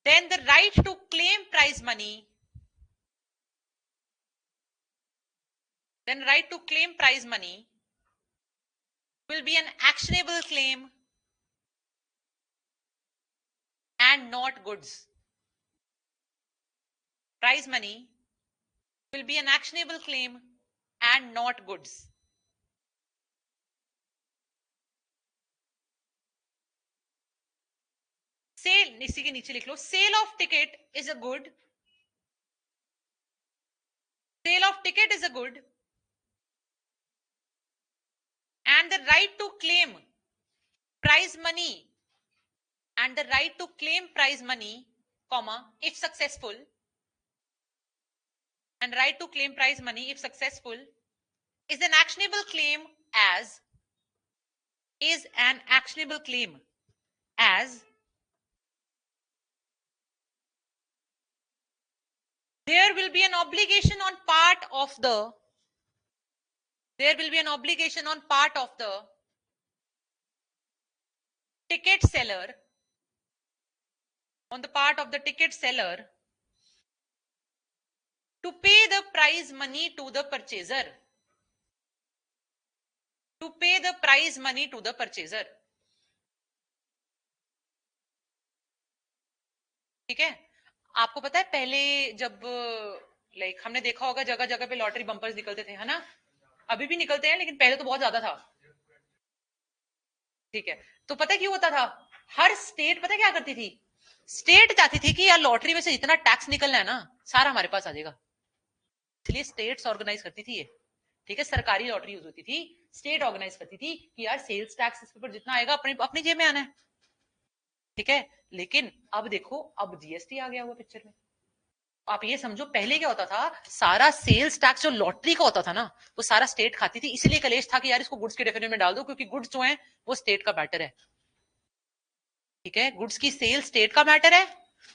then the right to claim prize money, will be an actionable claim and not goods. Prize money will be an actionable claim and not goods. Sale, इसी के नीचे लिख लो, sale of ticket is a good. Sale of ticket is a good. And the right to claim prize money, comma, if successful, and right to claim prize money if successful is an actionable claim as, there will be an obligation on part of the ticket seller, to pay the prize money to the purchaser. ठीक है? आपको पता है पहले जब लाइक हमने देखा होगा जगह जगह पे लॉटरी बम्पर्स निकलते थे, है ना? अभी भी निकलते हैं, लेकिन पहले तो बहुत ज्यादा था। ठीक है, तो पता क्यों होता था? हर स्टेट पता क्या करती थी? स्टेट चाहती थी कि यार लॉटरी में से जितना टैक्स निकलना है ना, सारा हमारे पास आ जाएगा, इसलिए स्टेट्स ऑर्गेनाइज करती थी ये। ठीक है, सरकारी लॉटरी यूज होती थी, स्टेट ऑर्गेनाइज करती थी कि यार सेल्स टैक्स इसके ऊपर जितना आएगा अपनी अपनी जेब में आना है। ठीक है, लेकिन अब देखो, अब जीएसटी आ गया हुआ पिक्चर में। आप ये समझो, पहले क्या होता था, सारा सेल्स टैक्स जो लॉटरी का होता था ना, वो सारा स्टेट खाती थी, इसलिए कलेश था कि यार इसको गुड्स के डेफिनेशन में डाल दो, क्योंकि गुड्स जो है वो स्टेट का मैटर है। ठीक है, गुड्स की सेल स्टेट का मैटर है,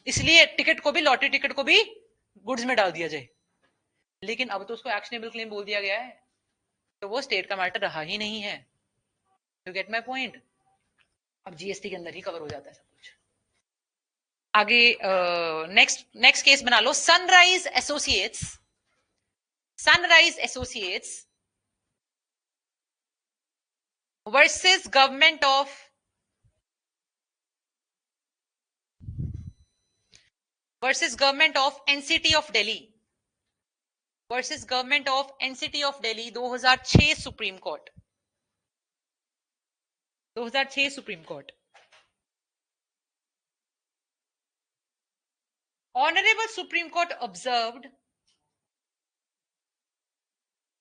इसलिए टिकट को भी, लॉटरी टिकट को भी गुड्स में डाल दिया जाए। लेकिन अब तो उसको एक्शनेबल क्लेम बोल दिया गया है, तो वो स्टेट का मैटर रहा ही नहीं है। You get my point? अब जीएसटी के अंदर ही कवर हो जाता है सब कुछ। आगे नेक्स्ट नेक्स्ट केस बना लो, Sunrise Associates. Sunrise Associates versus government of NCT of Delhi, versus government of NCT of Delhi, 2006 Supreme Court, 2006 Supreme Court. Honorable Supreme Court observed,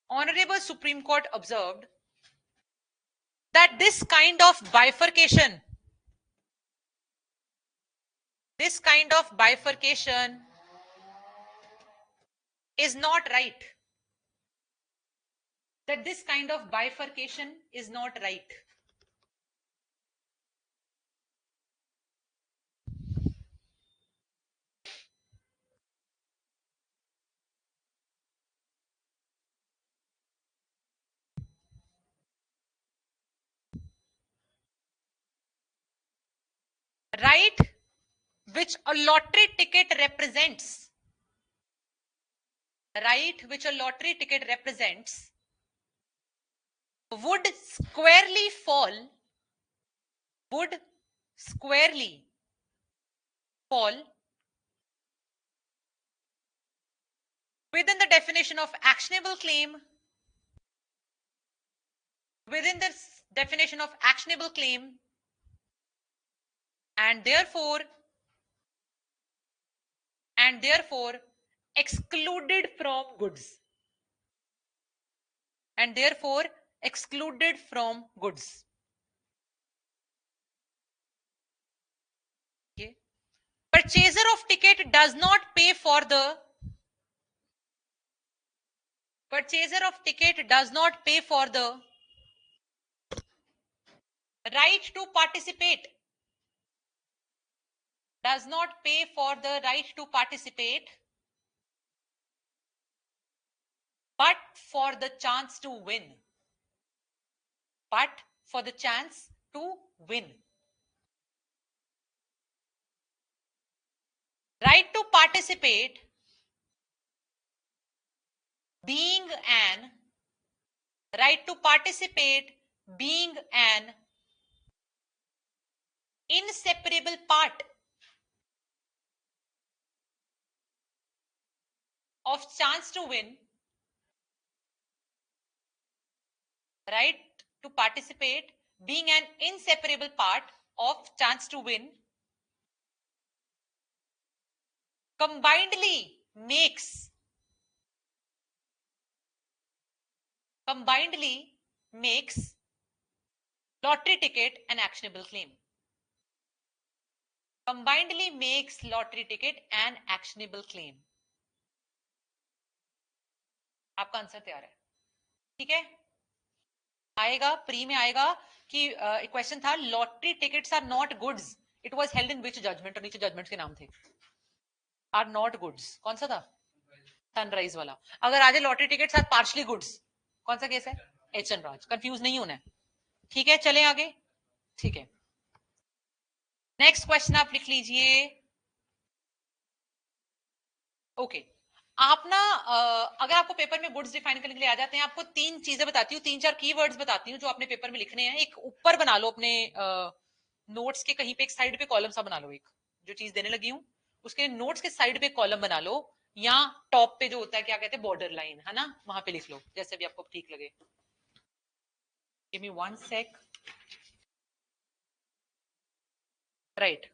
Honorable Supreme Court observed that this kind of bifurcation is not right. That this kind of bifurcation is not right. Right which a lottery ticket represents, right which a lottery ticket represents would squarely fall within the definition of actionable claim, within the definition of actionable claim, and therefore excluded from goods, and therefore excluded from goods. Okay. Purchaser of ticket does not pay for the right to participate, does not pay for the right to participate, but for the chance to win, but for the chance to win. Right to participate being an inseparable part of chance to win, right to participate being an inseparable part of chance to win, combinedly makes lottery ticket an actionable claim. Combinedly makes lottery ticket an actionable claim. आपका आंसर तैयार है? ठीक है, आएगा प्री में आएगा कि क्वेश्चन था lottery tickets are not goods, it was held in which judgment, और नीचे जजमेंट्स के नाम थे। आर नॉट गुड्स कौन सा था? सनराइज वाला। अगर आज lottery tickets are partially goods, कौन सा केस है? एच एन राज। कंफ्यूज नहीं होना है, ठीक है? चले आगे, ठीक है। नेक्स्ट क्वेश्चन आप लिख लीजिए। ओके, आप ना अगर आपको पेपर में गुड्स डिफाइन करने के लिए आ जाते हैं, आपको तीन चीजें बताती हूँ, तीन चार कीवर्ड्स बताती हूँ जो आपने पेपर में लिखने हैं। एक ऊपर बना लो अपने नोट्स के कहीं पे, एक साइड पे कॉलम सा बना लो, एक जो चीज देने लगी हूँ उसके नोट्स के साइड पे कॉलम बना लो, या टॉप पे जो होता है क्या कहते हैं बॉर्डर लाइन, है ना, वहां पे लिख लो जैसे भी आपको ठीक लगे. Give me 1 sec. राइट.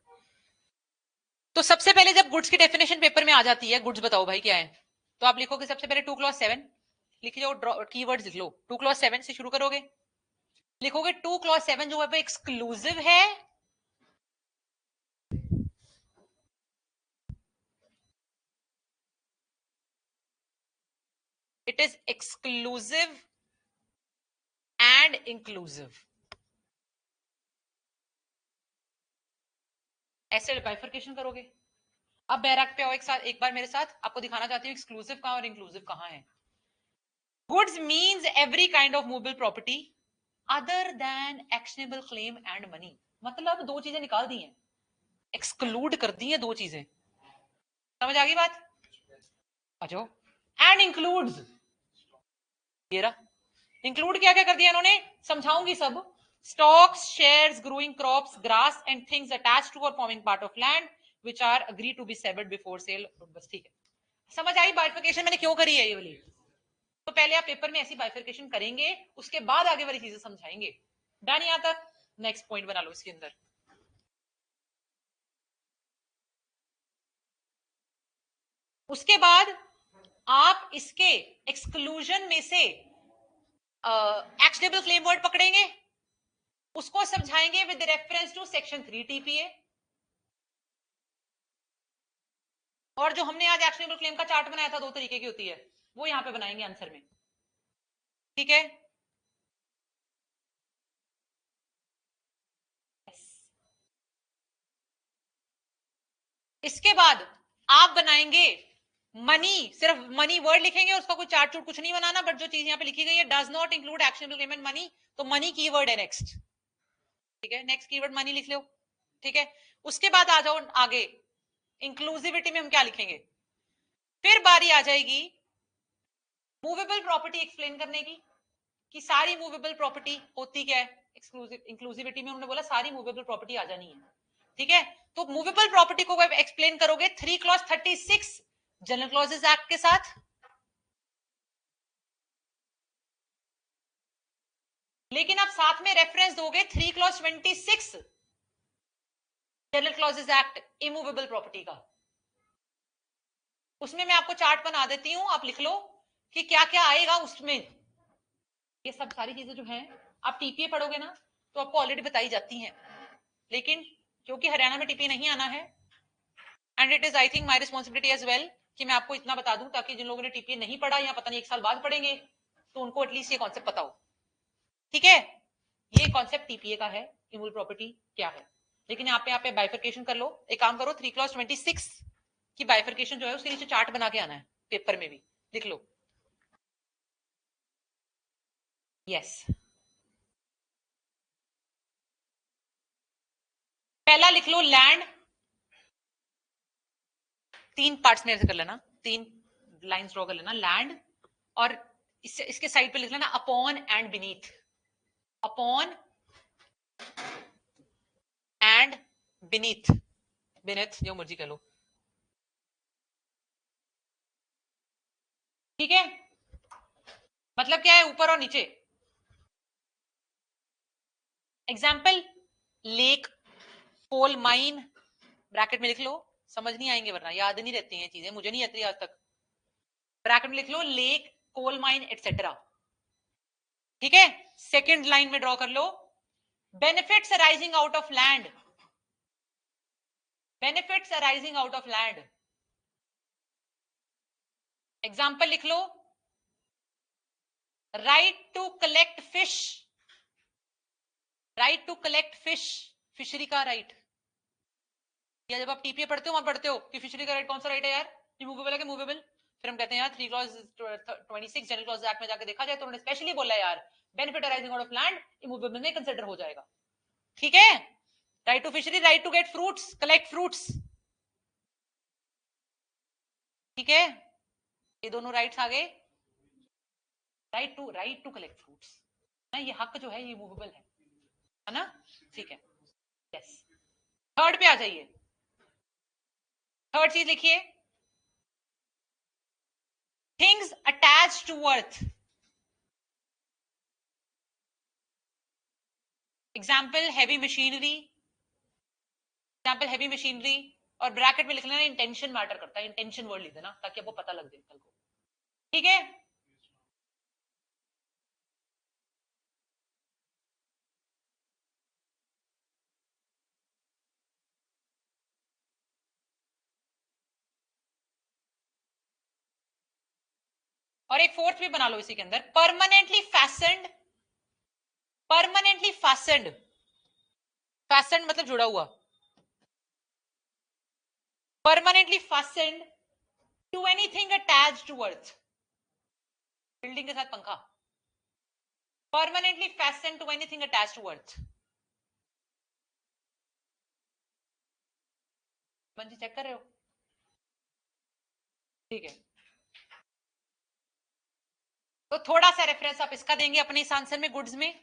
तो सबसे पहले जब गुड्स की डेफिनेशन पेपर में आ जाती है, गुड्स बताओ भाई क्या है, तो आप लिखोगे सबसे पहले 2 clause 7 लिख जाओ, कीवर्ड्स लिख लो. 2 clause 7 से शुरू करोगे, लिखोगे 2 clause 7 जो है एक्सक्लूसिव है. It is exclusive and inclusive. ऐसे बाइफर्केशन करोगे. अब बैराक पे आओ एक बार मेरे साथ, आपको दिखाना चाहती हूँ एक्सक्लूसिव कहां और इंक्लूसिव कहां है. Goods means every kind of movable property other than actionable claim and money. मतलब दो चीजें निकाल दी हैं, एक्सक्लूड कर दी हैं दो चीजें. समझ आ गई बात? अच्छा. एंड इंक्लूड्स, ये रहा. इंक्लूड क्या क्या कर दिया इन्होंने, समझाऊंगी सब. Stocks, shares, growing crops, grass and things attached to or forming part of land which are agree to be severed before sale. बस ठीक है. समझ आई बाइफर्केशन मैंने क्यों करी है ये वाली. तो पहले आप पेपर में ऐसी बाइफर्केशन करेंगे, उसके बाद आगे वाली चीजें समझाएंगे. डन यहां तक? नेक्स्ट पॉइंट बना लो इसके अंदर. उसके बाद आप इसके एक्सक्लूजन में से एक्शनेबल क्लेम वर्ड पकड़ेंगे, उसको समझाएंगे with reference to section 3 TPA. और जो हमने आज एक्शनेबल क्लेम का चार्ट बनाया था, दो तरीके की होती है, वो यहां पे बनाएंगे आंसर में. ठीक है. इसके बाद आप बनाएंगे मनी, सिर्फ मनी वर्ड लिखेंगे, उसका कोई चार्ट चूट कुछ नहीं बनाना, बट जो चीज यहाँ पे लिखी गई है does not include actionable claim and money, तो मनी कीवर्ड है नेक्स्ट. ठीक है, नेक्स्ट कीवर्ड मनी लिख लो. ठीक है. उसके बाद आ जाओ आगे, इंक्लूसिविटी में हम क्या लिखेंगे. फिर बारी आ जाएगी मूवेबल प्रॉपर्टी एक्सप्लेन करने की, कि सारी मूवेबल प्रॉपर्टी होती क्या है. इंक्लूसिविटी में उन्होंने बोला सारी मूवेबल प्रॉपर्टी आ जानी है. ठीक है. तो मूवेबल प्रॉपर्टी को एक्सप्लेन करोगे 3 clause 36 जनरल क्लॉजेस एक्ट के साथ. लेकिन आप साथ में रेफरेंस दोगे 3 clause 26 general clauses act immovable property का. उसमें मैं आपको चार्ट बना देती हूं, आप लिख लो कि क्या क्या आएगा उसमें. ये सब सारी चीजें जो हैं आप टीपीए पढ़ोगे ना तो आपको ऑलरेडी बताई जाती हैं, लेकिन क्योंकि हरियाणा में टीपीए नहीं आना है, and it is I think my responsibility as well कि मैं आपको इतना बता दूं ताकि जिन लोगों ने टीपीए नहीं पढ़ा या पता नहीं 1 साल बाद पढ़ेंगे, तो उनको एटलीस्ट ये कॉन्सेप्ट पता हो. ठीक है. ये कॉन्सेप्ट टीपीए का है, इमूवेबल प्रॉपर्टी क्या है. लेकिन यहाँ पे बाइफर्केशन कर लो. एक काम करो 3 clause 26 की बाइफर्केशन जो है उसके नीचे चार्ट बना के आना है, पेपर में भी लिख लो. यस. पहला लिख लो लैंड. 3 पार्ट्स में ऐसे कर लेना, 3 लाइंस ड्रॉ कर लेना. लैंड, और इसके साइड पे लिख लेना upon and beneath. Upon and beneath, beneath जो मर्जी कह लो. ठीक है. मतलब क्या है, ऊपर और नीचे. Example lake, coal mine, bracket में लिख लो. समझ नहीं आएंगे वरना याद नहीं रहती हैं चीजें, मुझे नहीं आती आज तक. ब्रैकेट में लिख लो लेक, कोल माइन एटसेट्रा. ठीक है. सेकंड लाइन में ड्रॉ कर लो benefits arising out of land. Benefits arising out of land. Example लिख लो right to collect fish. Right to collect fish, fishery का राइट. या जब आप टीपीए पढ़ते हो वहां पढ़ते हो कि फिशरी का राइट कौन सा राइट है यार, रिमूवेबल है कि मूवेबल. फिर हम कहते हैं यार 3 clause 26 जनरल क्लॉज एक्ट में जाके देखा जाए तो उन्होंने स्पेशली बोला है यार benefit arising out of land immovable में कंसिडर हो जाएगा. ठीक है. Right to fishery, right to get fruits, collect fruits. ठीक है. ये दोनों राइट्स आ गए. राइट टू कलेक्ट फ्रूट्स ना, ये हक जो है ये मूवेबल है ना. ठीक है. यस. थर्ड पे आ जाइए. थर्ड चीज लिखिए things attach to earth, example heavy machinery, example heavy machinery, और ब्रैकेट में लिखना इंटेंशन मैटर करता है, इंटेंशन वर्ड लिख देना ताकि आपको पता लग जाए कल को, ठीक है। और एक फोर्थ भी बना लो इसी के अंदर, परमानेंटली फैसेंड, परमानेंटली फैसेंड, फैसेंड मतलब जुड़ा हुआ, permanently fastened to anything attached to earth, building के साथ पंखा, permanently fastened to anything attached to earth. मंजी चेक कर रहे हो, ठीक है। तो थोड़ा सा रेफरेंस आप इसका देंगे अपने इस आंसर में गुड्स में,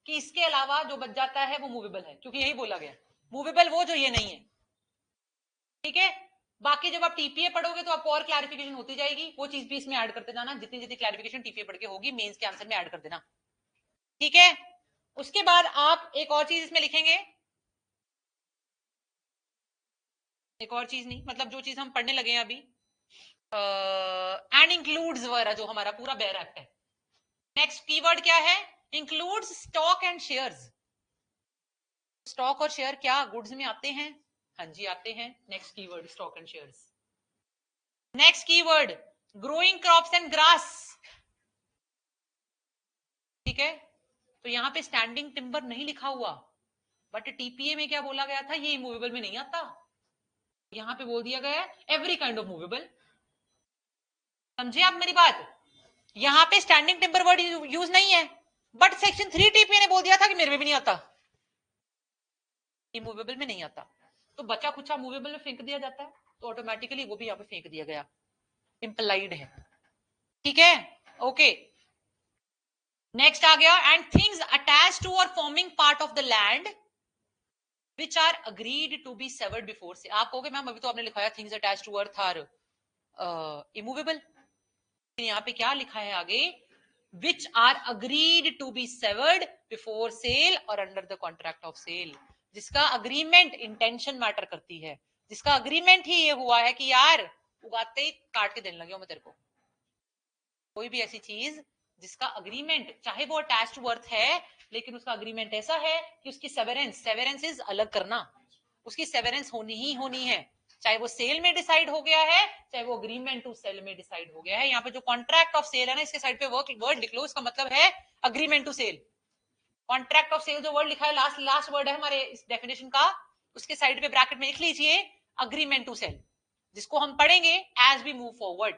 कि इसके अलावा जो बच जाता है वो मूवेबल है, क्योंकि यही बोला गया, मूवेबल वो जो ये नहीं है, ठीक है। बाकी जब आप टीपीए पढ़ोगे तो आपको और क्लैरिफिकेशन होती जाएगी, वो चीज भी इसमें ऐड करते जाना, जितनी जितनी क्लैरिफिकेशन टीपीए पढ़ के होगी मेंस के आंसर में ऐड कर देना, ठीक है। उसके बाद आप एक और चीज इसमें लिखेंगे, एक और चीज नहीं, मतलब जो चीज हम पढ़ने लगे हैं अभी, एंड इंक्लूड्स वगैरह, जो हमारा पूरा बेयर एक्ट है। नेक्स्ट कीवर्ड क्या है, includes stock and shares. Stock और शेयर क्या गुड्स में आते हैं? हाँ जी आते हैं। Next keyword stock and shares. Next keyword growing crops and grass, ठीक है। तो यहां पे स्टैंडिंग टिम्बर नहीं लिखा हुआ, बट टीपीए में क्या बोला गया था, ये इमूवेबल में नहीं आता, यहां पे बोल दिया गया है एवरी काइंड ऑफ मूवेबल। समझे आप मेरी बात, यहां पे स्टैंडिंग टिम्बर वर्ड यूज नहीं है, बट सेक्शन 3 टीपीए ने बोल दिया था कि मेरे में भी नहीं आता, इमूवेबल में नहीं आता, तो बचा खुचा मूवेबल में फेंक दिया जाता है, तो ऑटोमेटिकली वो भी यहाँ पे फेंक दिया गया, इंप्लाइड है, ठीक है। ओके नेक्स्ट आ गया, and things attach to or forming part of the land which are agreed to be severed before sale. आप कहोगे मैम अभी तो आपने लिखाया things attach to earth are immovable, यहाँ पे क्या लिखा है आगे, which are agreed to be severed before sale or under the contract of sale, जिसका अग्रीमेंट, इंटेंशन मैटर करती है, जिसका अग्रीमेंट ही ये हुआ है कि यार उगाते ही काट के देने लगे हो मैं तेरे को, कोई भी ऐसी चीज जिसका अग्रीमेंट, चाहे वो अटैच टू अर्थ है लेकिन उसका अग्रीमेंट ऐसा है कि उसकी सेवेरेंस, सेवेरेंस इज अलग करना, उसकी सेवेरेंस होनी ही होनी है, चाहे वो सेल में डिसाइड हो गया है, चाहे वो अग्रीमेंट टू सेल में डिसाइड हो गया है। यहाँ पे जो कॉन्ट्रैक्ट ऑफ सेल है ना, इसके साइड पे वर्ड लिख लो, इसका मतलब है agreement to sell. Contract of sale जो वर्ड लिखा है, लास्ट लास्ट वर्ड है हमारे इस डेफिनेशन का, उसके साइड पे ब्रैकेट में लिख लीजिए अग्रीमेंट टू सेल, जिसको हम पढ़ेंगे as we move forward.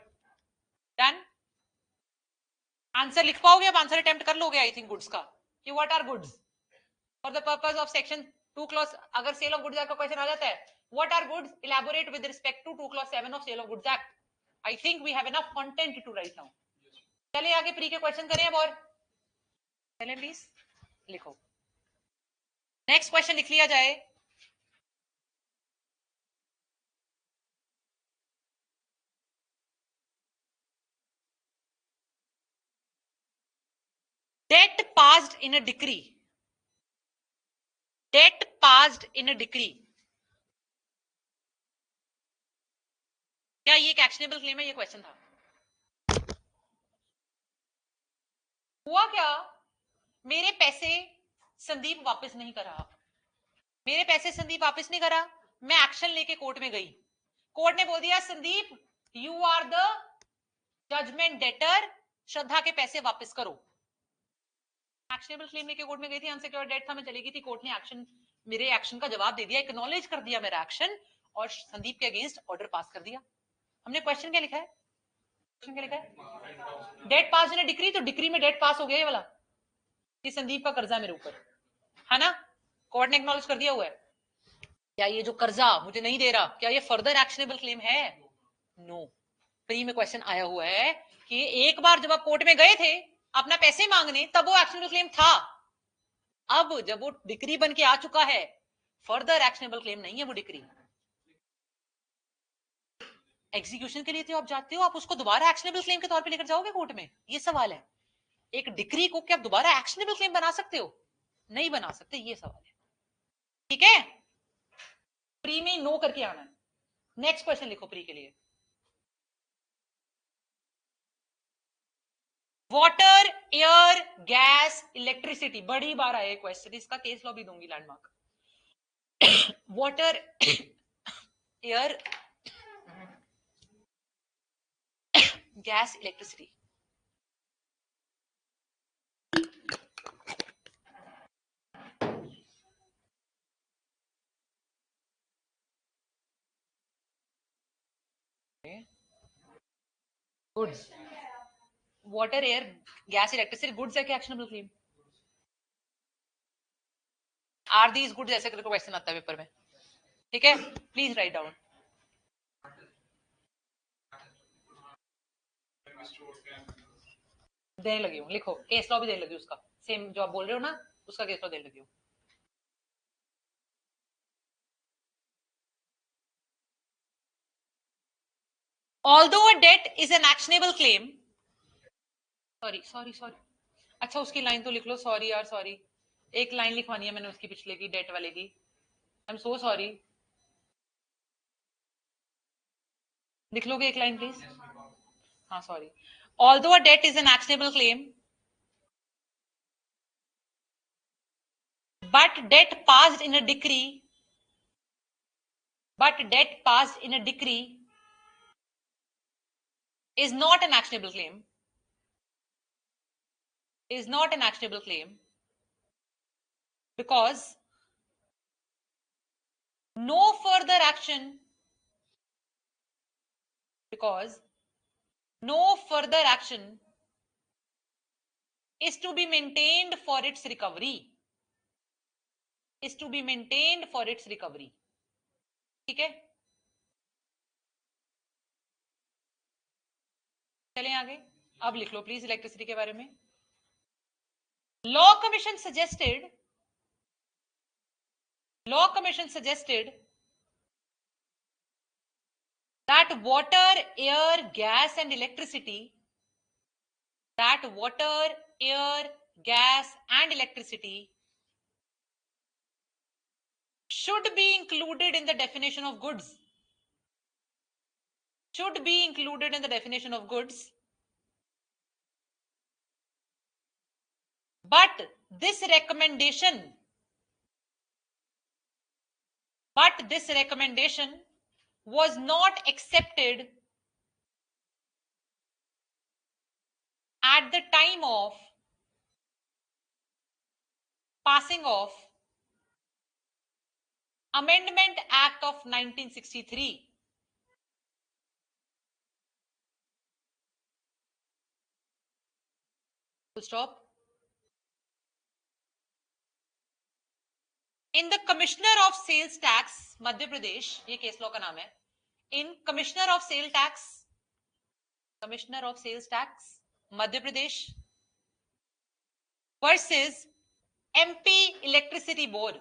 Done, answer लिख पाओगे, अब आंसर अटेम्प्ट कर लोगे आई थिंक गुड्स का, कि what are goods for the purpose of section 2 clause, अगर सेल ऑफ गुड्स एक्ट का क्वेश्चन आ जाता है, what are goods, elaborate with respect to 2 clause 7 of sale of goods act. I think we have enough content to write now. चलिए आगे प्री के क्वेश्चन करें अब, और चलिए प्लीज लिखो, नेक्स्ट क्वेश्चन लिख लिया जाए। Debt passed in a decree, debt passed in a decree, क्या ये एक एक्शनेबल क्लेम है? ये क्वेश्चन था। हुआ क्या, मेरे पैसे संदीप वापस नहीं कर रहा, मेरे पैसे संदीप वापस नहीं करा, मैं एक्शन लेके कोर्ट में गई, कोर्ट ने बोल दिया Sandeep you are the judgement debtor, Shraddha के पैसे वापस करो। एक्शनेबल क्लेम लेके कोर्ट में गई थी, अनसिक्योर्ड डेट था, मैं चली गई थी कोर्ट ने एक्शन, मेरे एक्शन का जवाब दे दिया, एक्नॉलेज कर दिया मेरा एक्शन, और संदीप के अगेंस्ट ऑर्डर पास कर दिया। हमने क्वेश्चन क्या लिखा है, क्वेश्चन क्या लिखा है, डेट पास इन डिक्री, तो डिक्री में डेट पास हो गया ये वाला, कि संदीप का कर्जा मेरे ऊपर है ना, कोर्ट ने एक्नॉलेज कर दिया हुआ है। क्या ये जो कर्जा मुझे नहीं दे रहा, क्या ये फर्दर एक्शनेबल क्लेम है? नो। प्री में क्वेश्चन आया हुआ है कि एक बार जब आप कोर्ट में गए थे अपना पैसे मांगने, तब वो एक्शनेबल क्लेम था, अब जब वो डिक्री बन के आ चुका है, फर्दर एक्शनेबल क्लेम नहीं है वो डिक्री। एग्जीक्यूशन के लिए तो आप जाते हो, आप उसको दोबारा एक्शनेबल क्लेम के तौर पे लेकर जाओगे कोर्ट में? ये सवाल है। एक डिक्री को क्या आप दोबारा एक्शनेबल क्लेम बना सकते हो? नहीं बना सकते, ये सवाल है। ठीक है, प्री में नो करके आना है। नेक्स्ट क्वेश्चन लिखो प्री के लिए। वाटर, एयर, गैस, इलेक्ट्रिसिटी, बड़ी बार आए क्वेश्चन, इसका केस लॉ भी दूंगी landmark. Water, air, gas, electricity. Goods, water, air, gas, electricity goods है क्या actionable claim? Are these goods, ऐसे करके क्वेश्चन आता है पेपर में। ठीक है, प्लीज राइट डाउन। देने लगी हूँ, लिखो, केस लॉ भी देने लगी हूँ उसका, सेम जो आप बोल रहे हो ना, उसका केस लॉ देने लगी हूँ। Although a debt is an actionable claim, sorry, अच्छा उसकी लाइन तो लिख लो, सॉरी यार सॉरी, एक लाइन लिखवानी है मैंने उसकी पिछले की, डेट वाले की। आई एम सो सॉरी, लिख लोगे एक लाइन प्लीज? हाँ sorry. Although a debt is an actionable claim, but debt passed in a decree, is not an actionable claim, because no further action is to be maintained for its recovery, ठीक है, चलें आगे। अब लिख लो प्लीज इलेक्ट्रिसिटी के बारे में। Law commission suggested that water, air, gas and electricity should be included in the definition of goods, but this recommendation was not accepted at the time of passing of Amendment Act of 1963. Full stop. In the Commissioner of Sales Tax, Madhya Pradesh, ये केस लॉ का नाम है, in Commissioner of Sales Tax, Madhya Pradesh versus MP Electricity Board,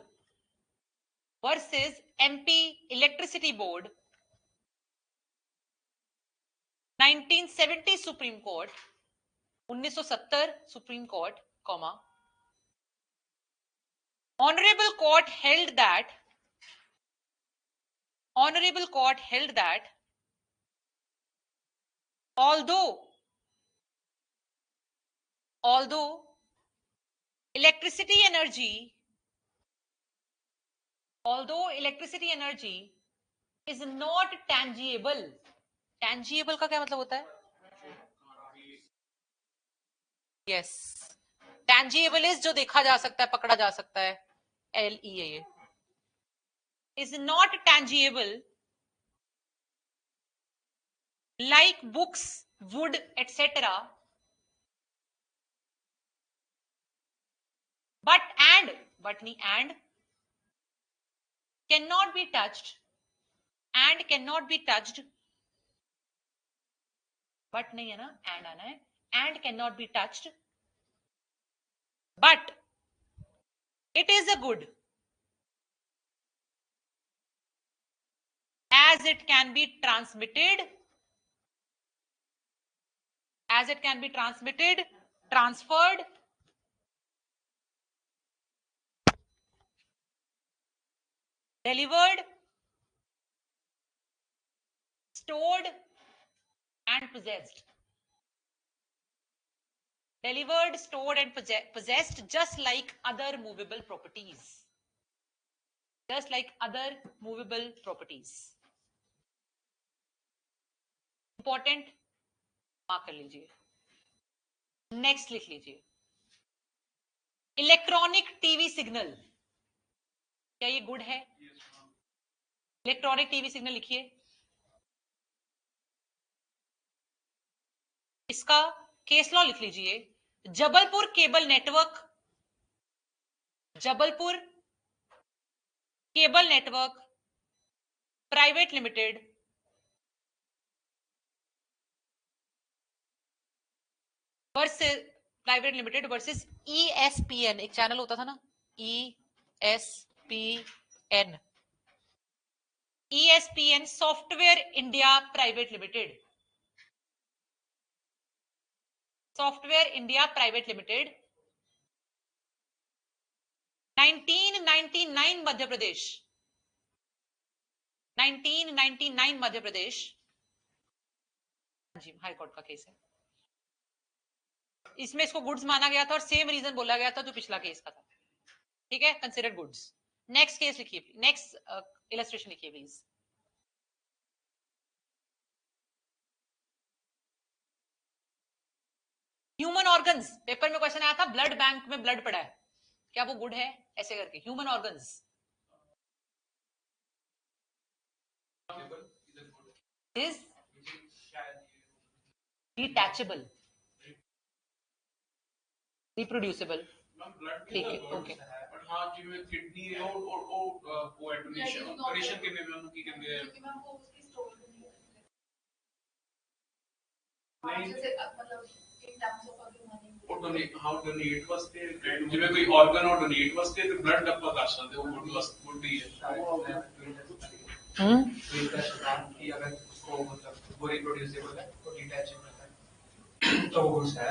1970 Supreme Court, 1970 Supreme Court, Honorable Court held that although electricity energy is not tangible. Tangible का क्या मतलब होता है? Yes. Tangible is जो देखा जा सकता है, पकड़ा जा सकता है, LEA, is not tangible like books, wood, etc. but cannot be touched, but नहीं है ना, and आना है, and cannot be touched, but it is a good as it can be transmitted as it can be transmitted, transferred, delivered, stored and possessed. Delivered, stored and possessed, just like other movable properties. Just like other movable properties. Important, mark कर लीजिए. नेक्स्ट लिख लीजिए, इलेक्ट्रॉनिक टीवी सिग्नल. क्या ये गुड है? इलेक्ट्रॉनिक टीवी सिग्नल लिखिए. इसका केस लॉ लिख लीजिए. Jabalpur cable network, Jabalpur cable network private limited versus private limited versus ESPN. एक चैनल होता था ना, ESPN. ESPN software India private limited. Software India private limited 1999 Madhya Pradesh. 1999 Madhya Pradesh. जी, हाई कोर्ट का केस है. इसमें इसको गुड्स माना गया था और सेम रीजन बोला गया था जो पिछला केस का था. ठीक है, कंसिडर्ड गुड्स. नेक्स्ट केस लिखिए, नेक्स्ट इलस्ट्रेशन लिखिए प्लीज. Human organs. पेपर में क्वेश्चन आया था, ब्लड बैंक में ब्लड पड़ा है, क्या वो गुड है? ऐसे करके human organs is detachable, reproducible. ठीक है, ओके. हाँ जी, में किडनी और कोएगुलेशन ऑपरेशन करने में उनकी किडनी हाउ डोनेट वास्ते जिਵੇਂ ਕੋਈ ਆਰਗਨ और डोनेट वास्ते ਤੇ ਬਲੱਡ ਆਪਾਂ ਕਰ ਸਕਦੇ ਉਹ ਗੁੱਡ ਹੀ ਹੈ. कि अगर उसको मतलब वो रिप्रोड्यूसिबल है तो डिटैचेबल है तो वो गुड्स है.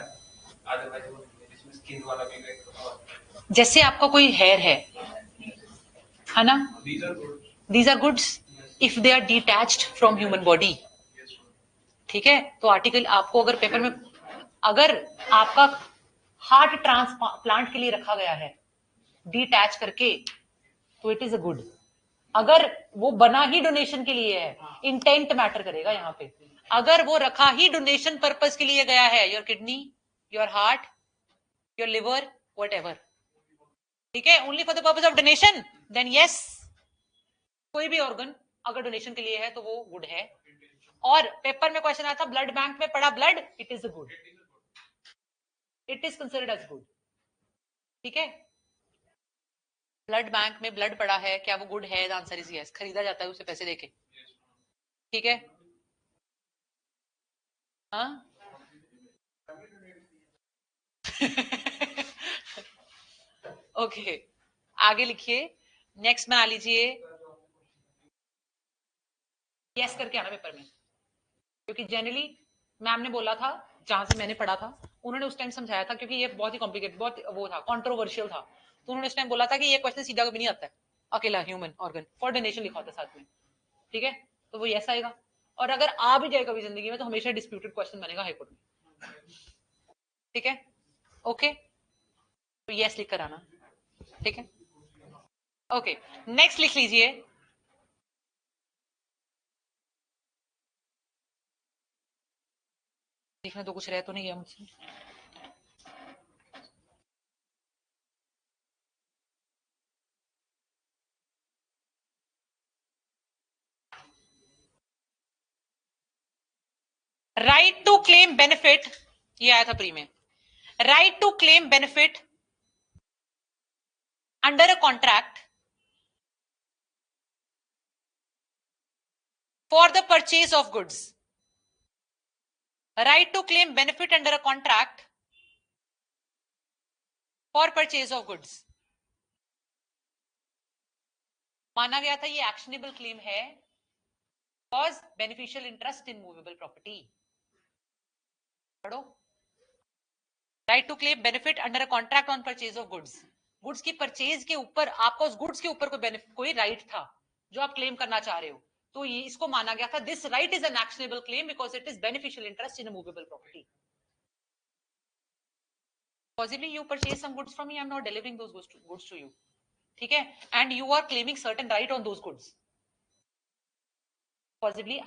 अदरवाइज वो इसमें स्किन वाला भी एक जैसे आपका कोई हेयर है ना, these are goods if they are detached from human body. ठीक है, तो आर्टिकल आपको अगर पेपर में, अगर आपका हार्ट ट्रांसप्लांट के लिए रखा गया है डिटैच करके, तो इट इज अ गुड. अगर वो बना ही डोनेशन के लिए है, इंटेंट मैटर करेगा यहाँ पे. अगर वो रखा ही डोनेशन पर्पस के लिए गया है, your kidney, your heart, your liver, whatever, ठीक है, only for the purpose of donation, then yes, कोई भी ऑर्गन अगर डोनेशन के लिए है तो वो गुड है. और पेपर में क्वेश्चन आया था, ब्लड बैंक में पड़ा blood, it is good, it is considered as good. ठीक है, ब्लड बैंक में ब्लड पड़ा है, क्या वो गुड है? The answer is yes. खरीदा जाता है उसे पैसे देके. ठीक है, हाँ. ओके, आगे लिखिए. नेक्स्ट बना लीजिए, यस करके आना पेपर में, क्योंकि जनरली मैम ने बोला था, जहां से मैंने पढ़ा था, उन्होंने उस टाइम समझाया था, क्योंकि ये बहुत ही कॉम्प्लिकेटेड, बहुत वो था, कंट्रोवर्शियल था, तो उन्होंने उस टाइम बोला था कि ये क्वेश्चन सीधा कभी नहीं आता है, अकेला ह्यूमन ऑर्गन फॉर डोनेशन लिखा होता है साथ में. ठीक है, तो वो यस आएगा. और अगर आ भी जाए कभी जिंदगी में, तो हमेशा डिस्प्यूटेड क्वेश्चन बनेगा हाईकोर्ट में. ठीक है, ओके, तो यस लिख कर आना. ठीक है, ओके. नेक्स्ट लिख लीजिए, देखना तो कुछ रह तो नहीं गया मुझसे. राइट टू क्लेम बेनिफिट, ये आया था प्री में. Right to claim benefit under a contract for the purchase of goods. Right to claim benefit under a contract for purchase of goods. माना गया था ये एक्शनेबल क्लेम है, because beneficial interest in movable property. पढ़ो। Right to claim benefit under a contract on purchase of goods. Goods की परचेज के ऊपर आपका उस गुड्स के ऊपर कोई राइट था जो आप क्लेम करना चाह रहे हो, तो ये इसको माना गया था this right is an actionable claim because it is beneficial interest in a movable property. Possibly you purchase some goods from me, I'm not delivering those goods to you. ठीक है, and you are claiming certain right on those goods. Possibly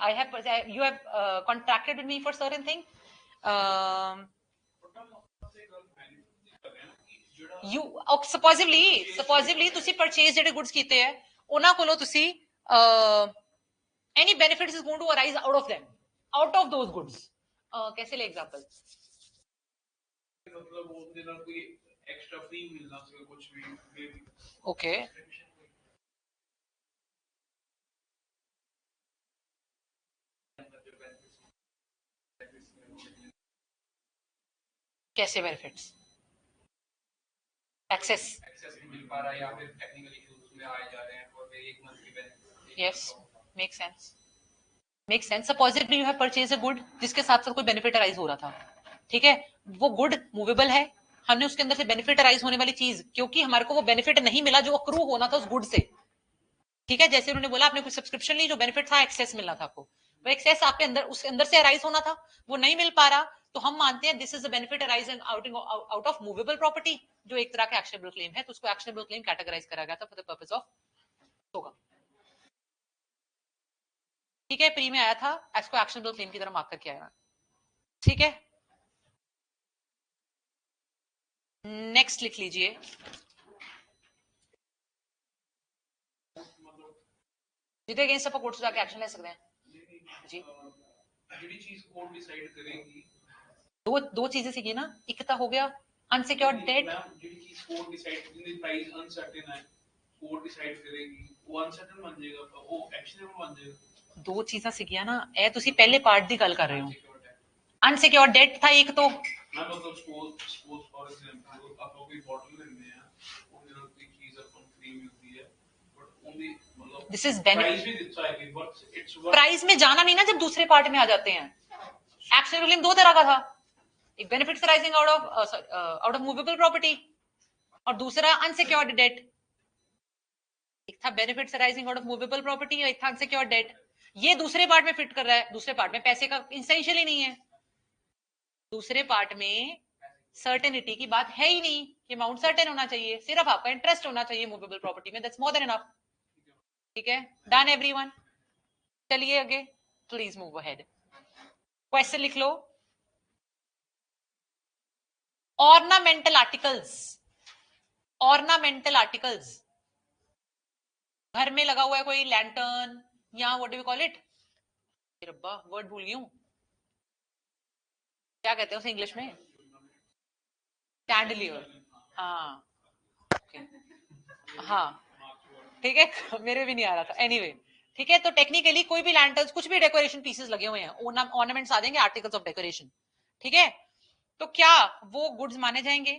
you have contracted with me for certain thing. You supposedly ਤੁਸੀਂ purchase ਜਿਹੜੇ goods ਕੀਤੇ ਹੈ ਉਹਨਾਂ ਕੋਲੋਂ ਤੁਸੀਂ any benefits is going to arise out of those goods. कैसे ले एग्जांपल? मतलब ਉਹਦੇ ਨਾਲ ਕੋਈ ਐਕਸਟਰਾ ਫ੍ਰੀ ਮਿਲਣਾ ਸੀ ਕੁਝ ਵੀ ओके कैसे बेनिफिट्स? एक्सेस मिल पा रहा है या फिर टेक्निकल इश्यूज में आए जा रहे हैं और एक मंथ की benefit. Yes, make sense. Supposedly you have purchase a good जिसके साथ साथ कोई बेनिफिट अराइज हो रहा था, ठीक है, वो गुड मूवेबल है, हमने उसके अंदर से बेनिफिट अराइज होने वाली चीज, क्योंकि हमारे को वो बेनिफिट नहीं मिला जो अक्रू होना था उस गुड से, ठीक है, जैसे उन्होंने बोला आपने कुछ सब्सक्रिप्शन ली, जो बेनिफिट था एक्सेस मिलना था आपको, वो एक्सेस आपके अंदर उसके अंदर से अराइज होना था, वो नहीं मिल पा रहा, तो हम मानते हैं this is a benefit arising out of movable property, जो एक तरह का एक्शनेबल क्लेम है, तो उसको एक्शनेबल क्लेम कैटेगराइज करा गया था फॉर द पर्पस ऑफ होगा, ठीक है, प्री में आया था, इसको एक्शनेबल क्लेम की तरह मार्क करके आया, ठीक है। नेक्स्ट लिख लीजिए, जिसके अगेंस्ट आप कोर्ट से जाके एक्शन ले सकते हैं जी। ਜਿਹੜੀ ਚੀਜ਼ ਕੋਰਟ ਡਿਸਾਈਡ ਕਰੇਗੀ, दो चीजें सीखी ना, एक तो हो गया अनसिक्योर्ड डेट, ਜਿਹੜੀ ਚੀਜ਼ ਕੋਰਟ ਡਿਸਾਈਡ ਜਿੰਦੀ ਪ੍ਰਾइस अनसर्टेन है, कोर्ट डिसाइड करेगी, वो अनसर्टेन बन जाएगा, वो एक्शनेबल बन जाएगा। दो चीजें सीखिया ना, ए तुसी पहले पार्ट दी गल कर रहे हो, अनसिक्योर्ड डेट था एक, तो मैं मतलब सपोज फॉर एग्जांपल आप कोई बॉटल लेने हैं, ਉਹਦੇ ਨਾਲ ਕੋਈ ਚੀਜ਼ ਆਪਾਂ फ्री मिलती है, बट ਉਹਦੀ मतलब दिस इज प्राइस भी दिखता है कि बट इट्स प्राइस में जाना नहीं ना जब दूसरे पार्ट में आ जाते हैं। एक्शनेबल क्लेम दो तरह का था, एक benefits arising out of movable property और दूसरा अनसिक्योर्ड डेट, एक था benefits arising out of movable property, एक था अनसिक्योर्ड डेट, ये दूसरे पार्ट में फिट कर रहा है, दूसरे पार्ट में पैसे का इंसेंशियल ही नहीं है, दूसरे पार्ट में सर्टेनिटी की बात है ही नहीं कि अमाउंट सर्टेन होना चाहिए, सिर्फ आपका इंटरेस्ट होना चाहिए मूवेबल प्रॉपर्टी में, दैट्स मोर देन इनफ, ठीक है, डन एवरीवन। चलिए आगे, प्लीज मूव अहेड, क्वेश्चन लिख लो, ऑर्नामेंटल आर्टिकल्स, ऑर्नामेंटल आर्टिकल्स, घर में लगा हुआ है कोई लैंटर्न या what do we call it, रब्बा वर्ड भूल गई हूं, क्या कहते हैं उसे इंग्लिश में, चैंडलियर, हाँ हाँ, ठीक है, मेरे भी नहीं आ रहा था, एनीवे ठीक है, तो टेक्निकली कोई भी लैंटर्न्स, कुछ भी डेकोरेशन पीसेस लगे हुए हैं, ऑर्नामेंट्स आ जाएंगे, आर्टिकल्स ऑफ डेकोरेशन, ठीक है, तो क्या वो गुड्स माने जाएंगे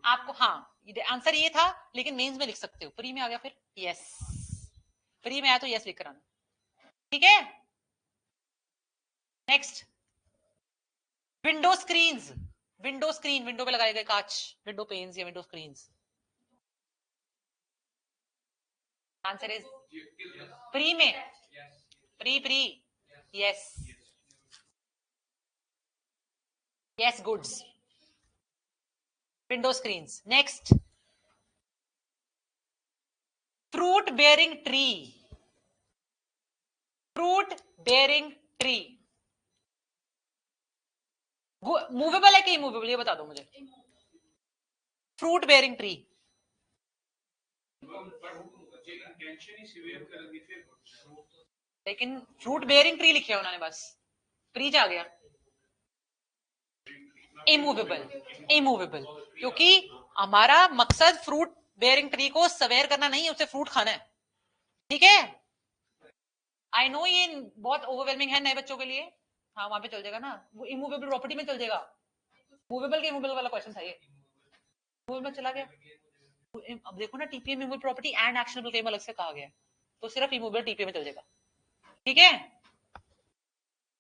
आपको? हाँ, आंसर ये था, लेकिन मेंस में लिख सकते हो, प्री में आ गया फिर यस, प्री में आया तो यस लिख कर आना, ठीक है। Next, window screens, window screen, window पे लगाए गए कांच, विंडो पेन्स या window screens, answer is pre में, pre yes, yes goods, window screens. Next, fruit bearing tree, fruit bearing tree movable है कि इमूवेबल, ये बता दो मुझे, फ्रूट बेयरिंग ट्री, लेकिन फ्रूट बेयरिंग ट्री लिखे उन्होंने बस, प्री जा गया, इमूवेबल, इमूवेबल, क्योंकि हमारा मकसद फ्रूट बेयरिंग ट्री को सवेयर करना नहीं है, उसे फ्रूट खाना है, ठीक है। आई नो ये बहुत ओवरवेलमिंग है नए बच्चों के लिए, हाँ वहां पे चल जाएगा ना, वो इमूवेबल प्रॉपर्टी में चल जाएगा, मूवेबल के इमूवेबल वाला क्वेश्चन था ये, मूवेबल में चला गया, अब देखो ना, TPA movable property and actionable claim अलग से कहा गया है, तो सिर्फ इमूवेबल टीपीए में चल जाएगा, ठीक है।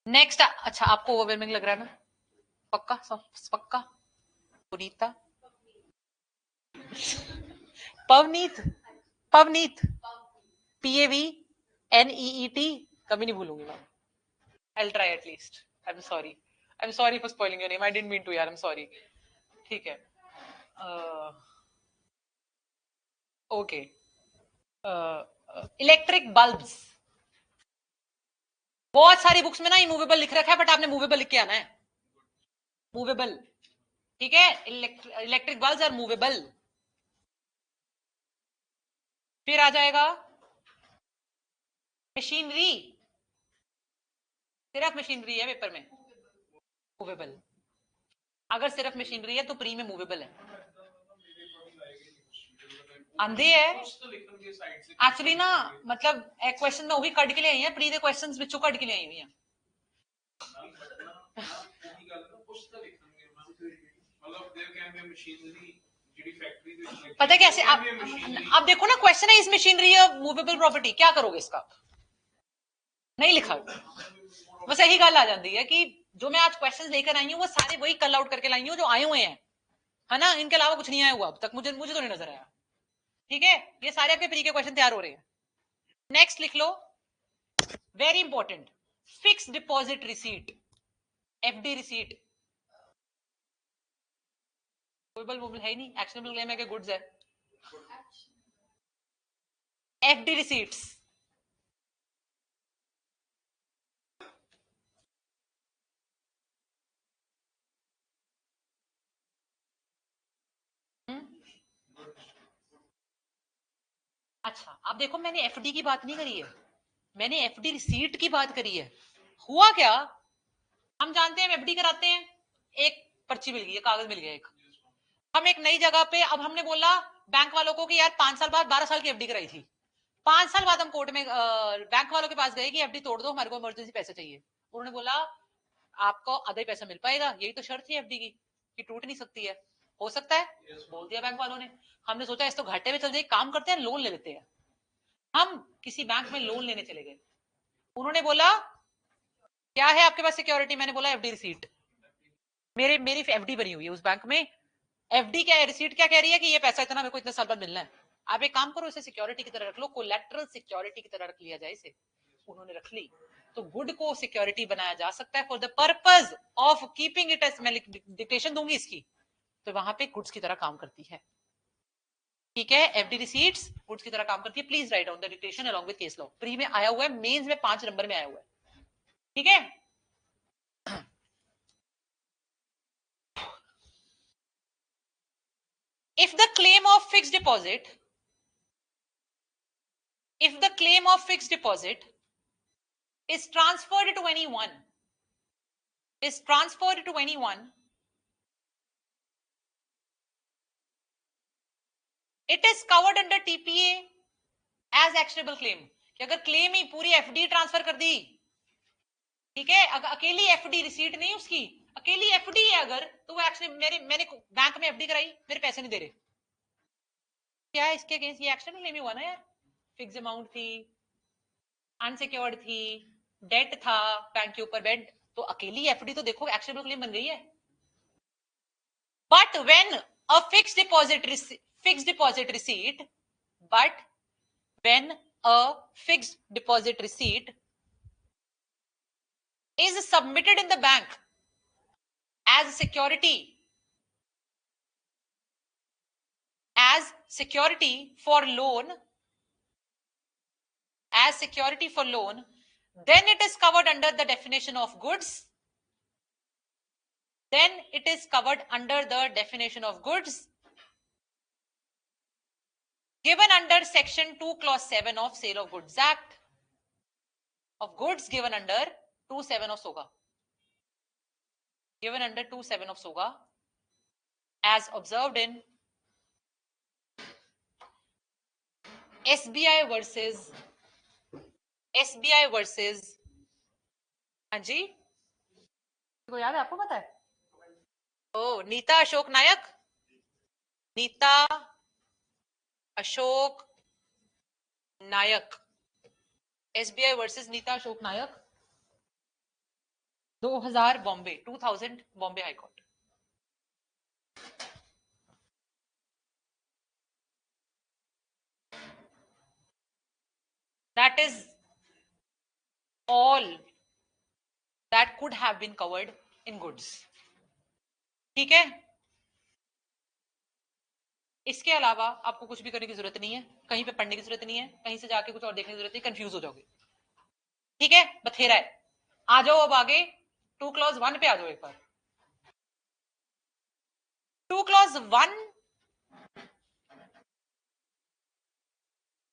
नेक्स्ट, अच्छा आपको ओवरवेलमिंग लग रहा है ना? पक्का पक्का? पुनीता, पवनीत, पवनीत, PAVNEET, कभी नहीं भूलूंगी मैं. I'll try at least. I'm sorry. I'm sorry for spoiling your name. I didn't mean to यार. I'm sorry. ठीक है. Okay. Electric bulbs. बहुत सारी बुक्स में ना इमूवेबल लिख रखा है, बट आपने मूवेबल लिख के आना है. मूवेबल. ठीक है. Electric bulbs are movable. फिर आ जाएगा मशीनरी. सिर्फ मशीनरी है पेपर में मूवेबल. अगर सिर्फ मशीनरी है तो प्री में मूवेबल है. आंधी है एक्चुअली ना, मतलब क्वेश्चन में वही कट के लिए आई है. प्री दे क्वेश्चंस विचों कट के लिए आई हुई हैं. पता है कैसे? आप देखो ना, क्वेश्चन है इस मशीनरी मूवेबल प्रॉपर्टी, क्या करोगे इसका? नहीं लिखा. बस यही गल आ जाती है कि जो मैं आज क्वेश्चंस लेकर आई हूँ वो सारे वही कल आउट करके लाई हूँ जो आए हुए हैं, है ना. इनके अलावा कुछ नहीं आया हुआ अब तक. मुझे तो नहीं नजर आया. ठीक है. ये सारे आपके प्री के क्वेश्चन तैयार हो रहे हैं. नेक्स्ट लिख लो, very important, fix deposit receipt, FD receipt. Movable है ही नहीं. एक्शनेबल क्लेम है कि गुड्स है. FD receipts. अच्छा आप देखो, मैंने FD की बात नहीं करी है, मैंने FD रिसीट की बात करी है. हुआ क्या? हम जानते हैं FD कराते हैं, एक पर्ची मिल गई है, कागज मिल गया एक. हम एक नई जगह पे, अब हमने बोला बैंक वालों को कि यार 5 साल बाद 12 साल की FD कराई थी. 5 साल बाद हम कोर्ट में बैंक वालों के पास गए कि FD तोड़ दो, हमारे को इमरजेंसी पैसे चाहिए. उन्होंने बोला आपको आधा ही पैसा मिल पाएगा, यही तो शर्त थी FD की कि टूट नहीं सकती है. हो सकता है, बोल दिया बैंक वालों ने. हमने सोचा इस तो घाटे में चल जाए, काम करते हैं लोन ले लेते हैं. हम किसी बैंक में लोन लेने चले गए. उन्होंने बोला क्या है आपके पास सिक्योरिटी? मैंने बोला FD रिसीट. मेरी FD बनी हुई है उस बैंक में. FD क्या है, रिसीट क्या कह रही है कि ये पैसा इतना मेरे को इतने साल बाद मिलना है. आप एक काम करो, इसे सिक्योरिटी की तरह रख लो, कोलैटरल सिक्योरिटी की तरह रख लिया जाए इसे. उन्होंने रख ली. तो गुड को सिक्योरिटी बनाया जा सकता है for the purpose of keeping it as. मैं डिक्टेशन दूंगी इसकी, तो वहां पे गुड्स की तरह काम करती है. ठीक है. FD रिसीट्स गुड्स की तरह काम करती है. Please write down the dictation along with case law. Pre में आया हुआ है, मेंस में 5 नंबर में आया हुआ है. ठीक है. If the claim of fixed deposit, if the claim of fixed deposit is transferred to anyone, is transferred to anyone, it is covered under TPA as actionable claim. कि अगर क्लेम ही पूरी FD ट्रांसफर कर दी, ठीक है, अकेली FD रिसीट नहीं उसकी, अकेली FD है अगर, तो वो एक्शन, मैंने बैंक में FD कराई, मेरे पैसे नहीं दे रहे, क्या है इसके अगेंस्ट ये एक्शनेबल क्लेम ही हुआ ना यार. फिक्स अमाउंट थी, अनसिक्योर्ड थी, डेट था बैंक के ऊपर, बेड, तो अकेली FD तो देखो एक्शनेबल क्लेम बन गई है. But when a fixed deposit receipt, but when a fixed deposit receipt is submitted in the bank as security for loan, then it is covered under the definition of goods. Then it is covered under the definition of goods given under section 2 clause 7 of Sale of Goods Act, of goods given under 2(7) of SOGA, given under 2(7) of SOGA, as observed in SBI versus हाँ जी, तो याद है, आपको पता है? Oh, Neeta Ashok Nayak, Neeta Ashok Nayak, SBI versus Neeta Ashok Nayak. 2000 Bombay, 2000 Bombay high court. That is all that could have been covered in goods. ठीक है, इसके अलावा आपको कुछ भी करने की जरूरत नहीं है, कहीं पे पढ़ने की जरूरत नहीं है, कहीं से जाके कुछ और देखने की जरूरत नहीं, कंफ्यूज हो जाओगे। ठीक है, बथेरा है। आ जाओ अब आगे 2 क्लॉज 1 पे आ जाओ एक बार। 2 क्लॉज 1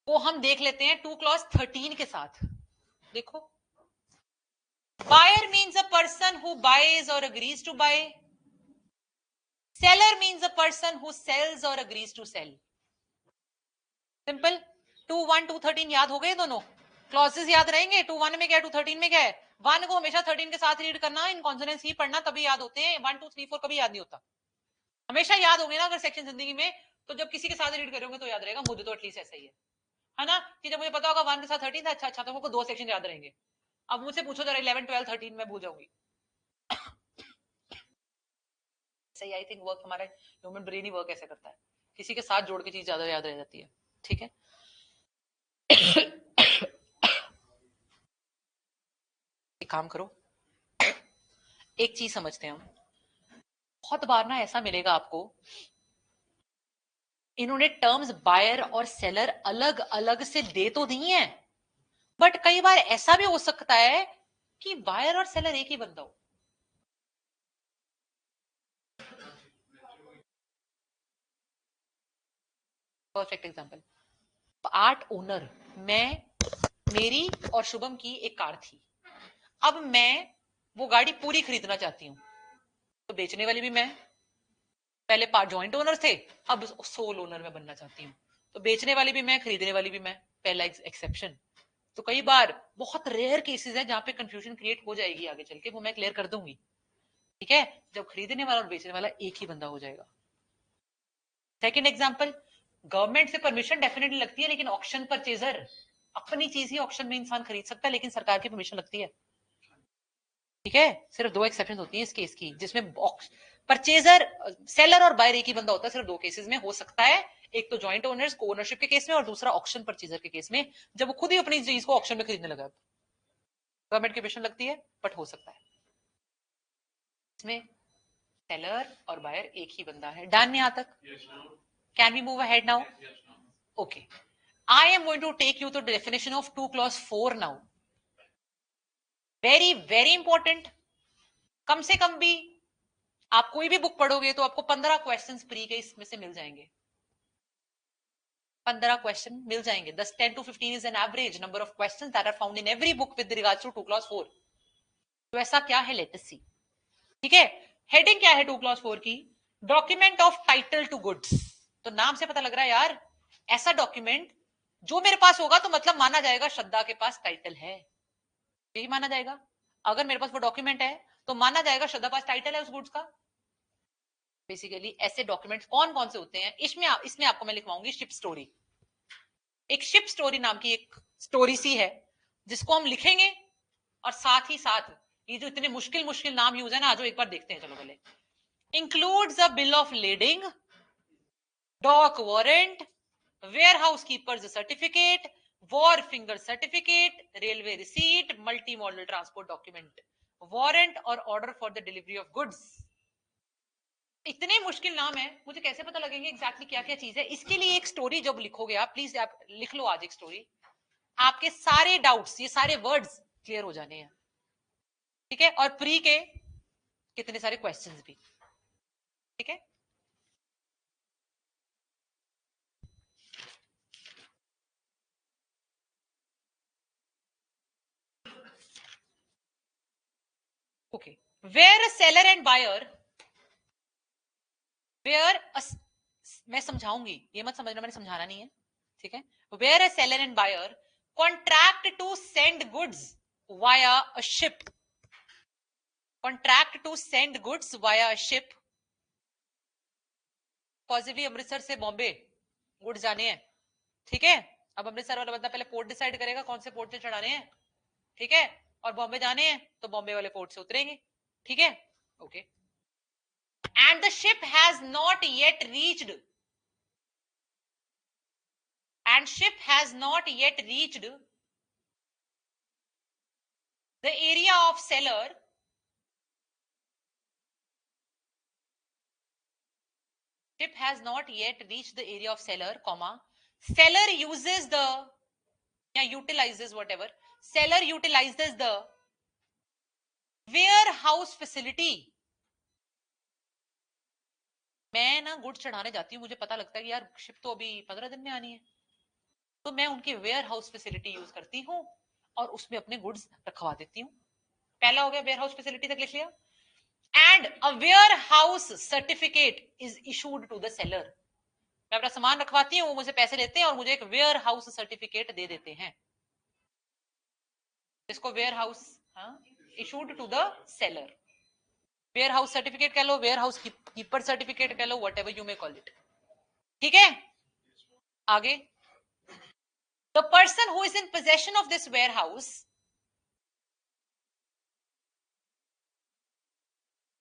को हम देख लेते हैं 2 क्लॉज 13 के साथ। देखो, buyer means a person who buys or agrees to buy, seller means a person who sells or agrees to sell. Simple. 2:1 2:13 याद हो गए दोनों क्लॉजेस, याद रहेंगे। 2:1 में क्या है, 2:13 में क्या है। 1 को हमेशा 13 के साथ रीड करना, इन कॉन्सोनेंट्स ही पढ़ना, तभी याद होते हैं। 1 2 3 4 कभी याद नहीं होता, हमेशा याद होंगे ना अगर सेक्शन जिंदगी में, तो जब किसी के साथ रीड करोगे तो याद रहेगा। मुझे तो एटलीस्ट ऐसा ही है ना, कि जब मुझे पता होगा 1 के साथ 13 था, अच्छा तो मुझको 2 सेक्शन याद रहेंगे। अब मुझसे पूछो जरा 11 12 13 मैं भूल जाऊंगी। सही, आई थिंक वर्क हमारा ह्यूमन ब्रेन ही वर्क ऐसे करता है, किसी के साथ जोड़ के चीज ज्यादा याद रह जाती है। ठीक है, एक काम करो, एक चीज समझते हैं हम। बहुत बार ना ऐसा मिलेगा आपको, इन्होंने टर्म्स बायर और सेलर अलग अलग से दे तो दी हैं, बट कई बार ऐसा भी हो सकता है कि बायर और सेलर एक ही बंदा हो। परफेक्ट एग्जांपल, पार्ट ओनर मैं, मेरी और शुभम की एक कार थी। अब मैं वो गाड़ी पूरी खरीदना चाहती हूँ, तो बेचने वाली भी मैं, पहले पार्ट जॉइंट ओनर थे, अब सोल ओनर में बनना चाहती हूँ, तो बेचने वाली भी मैं, खरीदने वाली भी मैं, पहला एक्सेप्शन। तो कई बार बहुत रेयर केसेस है जहां पे कंफ्यूजन क्रिएट हो जाएगी आगे चल के, वो मैं क्लियर कर दूंगी। ठीक है, जब खरीदने वाला और बेचने वाला एक ही बंदा हो जाएगा। सेकंड एग्जांपल, गवर्नमेंट से परमिशन डेफिनेटली लगती है, लेकिन ऑक्शन परचेजर, अपनी चीज ही ऑक्शन में इंसान खरीद सकता है, लेकिन सरकार की परमिशन लगती है। ठीक है, सिर्फ 2 एक्सेप्शन होती है इस केस की, जिसमें परचेजर, सेलर और बायर एक ही बंदा होता है। सिर्फ 2 केसेस में हो सकता है, एक तो जॉइंट ओनर्स को ओनरशिप के केस में, और दूसरा ऑक्शन परचेजर के केस में, जब वो खुद ही अपनी चीज को ऑक्शन में खरीदने लगा। गवर्नमेंट की परमिशन लगती है, बट हो सकता है। इसमें सेलर और बायर एक ही बंदा है। डन यहां तक? Can we move ahead now? Okay, I am going to take you to the definition of 2 clause 4 now. Very very important. कम से कम भी आप कोई भी बुक पढ़ोगे तो आपको 15 क्वेश्चंस प्री के इसमें से मिल जाएंगे। 15 क्वेश्चन मिल जाएंगे। 10 to 15 is an average number of questions that are found in every book with regards to 2 clause 4. तो ऐसा क्या है, लेट अस सी। ठीक है, हेडिंग क्या है 2 clause 4 की? Document of title to goods. तो नाम से पता लग रहा है यार, ऐसा डॉक्यूमेंट जो मेरे पास होगा तो मतलब माना जाएगा श्रद्धा के पास टाइटल है, यही माना जाएगा। अगर मेरे पास वो डॉक्यूमेंट है तो माना जाएगा श्रद्धा पास टाइटल है उस गुड्स का। बेसिकली ऐसे डॉक्यूमेंट्स कौन कौन से होते हैं, इसमें आपको मैं लिखवाऊंगी शिप स्टोरी। एक शिप स्टोरी नाम की एक स्टोरी सी है, जिसको हम लिखेंगे, और साथ ही साथ ये जो इतने मुश्किल मुश्किल नाम यूज है ना, आज एक बार देखते हैं। चलो पहले, includes a bill of lading, dock warrant, warehouse keeper's certificate, wharfinger certificate, railway receipt, multi modal transport document, warrant और order for the delivery of goods. इतने मुश्किल नाम है, मुझे कैसे पता लगेंगे एग्जैक्टली क्या क्या चीज है। इसके लिए एक स्टोरी जब लिखोगे आप, प्लीज आप लिख लो आज एक स्टोरी, आपके सारे डाउट्स, ये सारे वर्ड्स क्लियर हो जाने हैं। ठीक है, और प्री के कितने सारे क्वेश्चंस भी। ठीक है, okay, where a seller and buyer, where मैं समझाऊंगी, ये मत समझना मैंने समझाना नहीं है। ठीक है, where a seller and buyer contract to send goods via a ship, contract to send goods via a ship. Positively Amritsar से बॉम्बे गुड्स जाने हैं। ठीक है, अब अमृतसर वाला बंदा पहले पोर्ट डिसाइड करेगा कौन से पोर्ट से चढ़ाने हैं। ठीक है, और बॉम्बे जाने हैं तो बॉम्बे वाले पोर्ट से उतरेंगे, ठीक है, okay. And the ship has not yet reached, and ship has not yet reached the area of seller, ship has not yet reached the area of seller, comma, seller uses the, yeah, utilizes, whatever, seller utilizes the warehouse facility. मैं ना गुड्स चढ़ाने जाती हूँ, मुझे पता लगता है कि यार शिप तो अभी 15 दिन में आनी है, तो मैं उनकी वेयर हाउस फैसिलिटी यूज करती हूँ और उसमें अपने गुड्स रखवा देती हूँ। पहला हो गया, वेयर हाउस फैसिलिटी तक लिख लिया। And a warehouse certificate is issued to the seller, मैं अपना सामान रखवाती हूँ, वो मुझे पैसे लेते हैं और मुझे एक वेयर हाउस सर्टिफिकेट दे देते हैं, इसको warehouse issued to the seller, warehouse certificate कह लो, वेयर हाउस कीपर सर्टिफिकेट कह लो, whatever you may call it, ठीक है। आगे, the person who is in possession of this warehouse,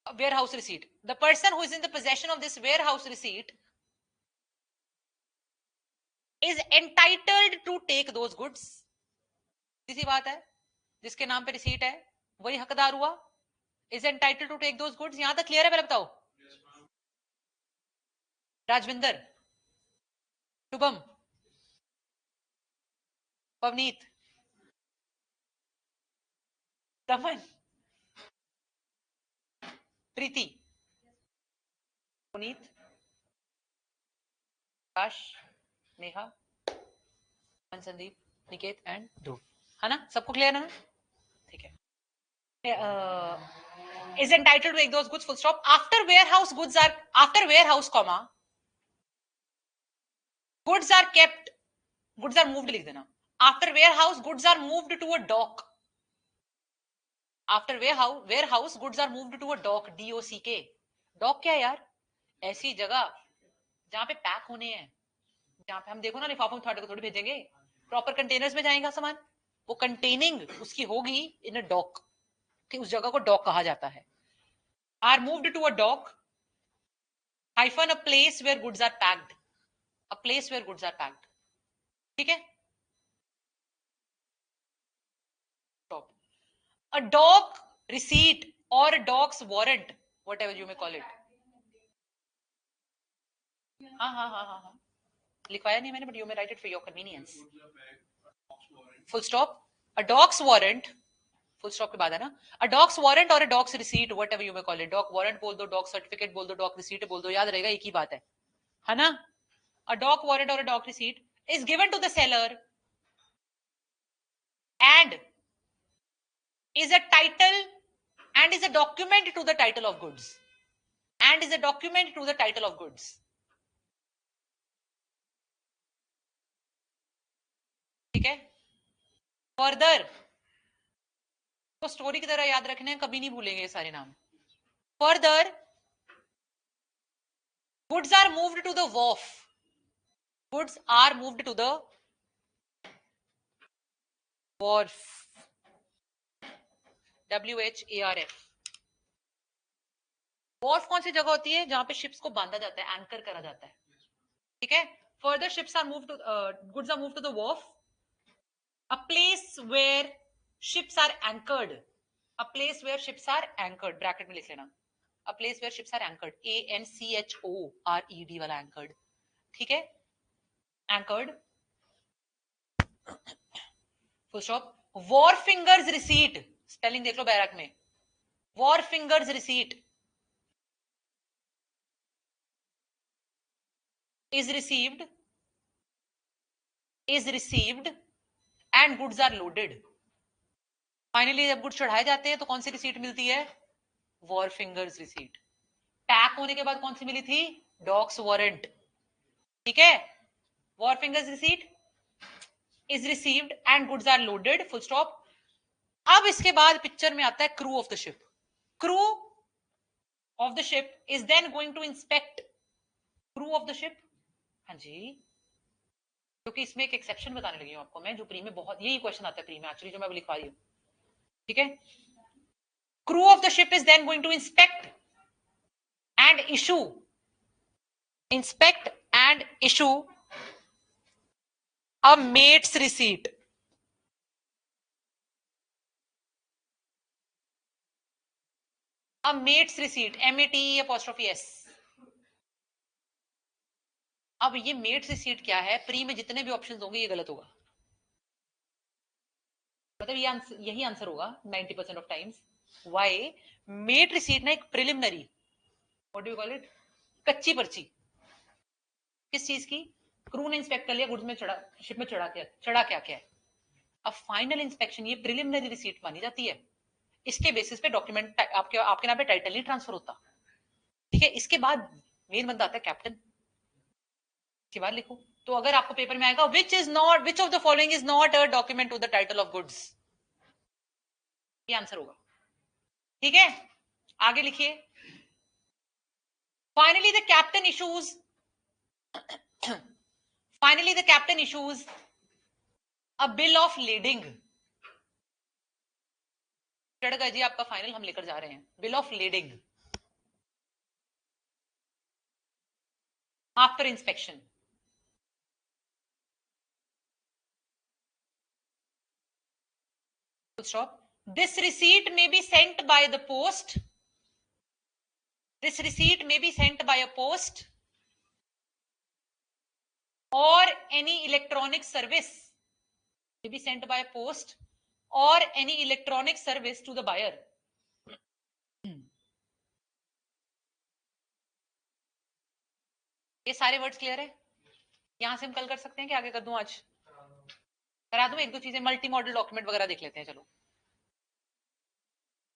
warehouse receipt, the person who is in the possession of this warehouse receipt is entitled to take those goods, सीधी बात है, जिसके नाम पे रिसीट है वही हकदार हुआ, is entitled to take those goods। यहां तक क्लियर है? पहले बताओ, राजविंदर, शुभम, पवनीत, दमन, प्रीति, पुनीत, काश, नेहा, संदीप, निकेत एंड ध्रुव, है ना? सबको क्लियर है ना? ठीक है। Is entitled to take those goods, full stop. After warehouse goods are, after warehouse comma, goods are kept, goods are moved लिख देना। After warehouse goods are moved to a dock, after warehouse goods are moved to a dock, DOCK, dock क्या है यार? ऐसी जगह जहां पे पैक होने हैं, जहां पे हम देखो ना लिफाफों में थोड़े को थोड़ी भेजेंगे, प्रॉपर कंटेनर्स में जाएगा सामान, वो कंटेनिंग उसकी होगी इन अ डॉक, उस जगह को डॉक कहा जाता है। Are moved to a dock hyphen a place where goods are packed, a place where goods are packed, ठीक है। A dock receipt or a dock's warrant, whatever you may call it, हाँ लिखवाया नहीं मैंने, but you may write it for your convenience, full stop, a dock's warrant, full stop के बाद है ना, a dock's warrant or a dock's receipt, whatever you may call it, dock warrant बोल दो, dock certificate बोल दो, dock receipt बोल दो, याद रहेगा, एक ही बात है ना। A dock warrant or a dock receipt is given to the seller and is a title and is a document to the title of goods, and is a document to the title of goods, ठीक है। फर्दर तो स्टोरी की तरह याद रखने हैं, कभी नहीं भूलेंगे ये सारे नाम। Further goods are moved to the wharf, goods are moved to the wharf, WHARF। Wharf कौन सी जगह होती है? जहां पे शिप्स को बांधा जाता है, एंकर करा जाता है, ठीक है। Further ships are moved to, goods are moved to the wharf, a place where ships are anchored, a place where ships are anchored, bracket में लिख लेना, a place where ships are anchored, ANCHORED वाला anchored, ठीक है, anchored, full stop। Wharfingers receipt, spelling देख लो बैरक में, Wharfingers receipt is received and goods are loaded, finally जब गुड्स चढ़ाए जाते हैं तो कौन सी रिसीट मिलती है? Wharfingers receipt। पैक होने के बाद कौन सी मिली थी? डॉक्स वारंट, ठीक है। Wharfingers receipt is received and goods are loaded, full stop। अब इसके बाद पिक्चर में आता है crew of the ship, crew of the ship is then going to inspect, crew of the ship, हाँ जी, क्योंकि इसमें एक एक्सेप्शन बताने लगी हूं आपको मैं, जो प्री में बहुत, यही क्वेश्चन आता है प्री में एक्चुअली, जो मैं लिखवा रही हूँ, ठीक है. Crew of the ship is then going to inspect and issue a mate's receipt. A mate's receipt, MATE'. अब ये मेट्स रिसीट क्या है? प्री में जितने भी ऑप्शंस होंगे ये गलत होगा. मतलब ये यही आंसर होगा 90% of times. Why? Mate receipt ना एक preliminary, what do you call it, कच्ची पर्ची. किस चीज की? क्रू ने इंस्पेक्ट कर लिया, गुड्स में चढ़ा, शिप में चढ़ा क्या क्या है. अब फाइनल इंस्पेक्शन ये प्रिलिमिनरी रिसीट मानी जाती है. इसके बेसिस पे डॉक्यूमेंट आपके नाम पे टाइटल नहीं ट्रांसफर होता. ठीक है. इसके बाद मेन बंदा आता है कैप्टन. के बाद लिखो. तो अगर आपको पेपर में आएगा which of the following is not a document to the title of goods, ये आंसर होगा. ठीक है. आगे लिखिए. Finally the captain issues a bill of lading. चढ़ गए जी आपका फाइनल, हम लेकर जा रहे हैं. Bill of leading after inspection. Stop. This receipt may be sent by the post. This receipt may be sent by a post or any electronic service. May be sent by a post or any electronic service to the buyer. ये सारे वर्ड्स क्लियर है? यहां से हम कल कर सकते हैं कि आगे कर दूं? आज करा दूं. एक दो चीजें मल्टी मॉडल डॉक्यूमेंट वगैरह देख लेते हैं. चलो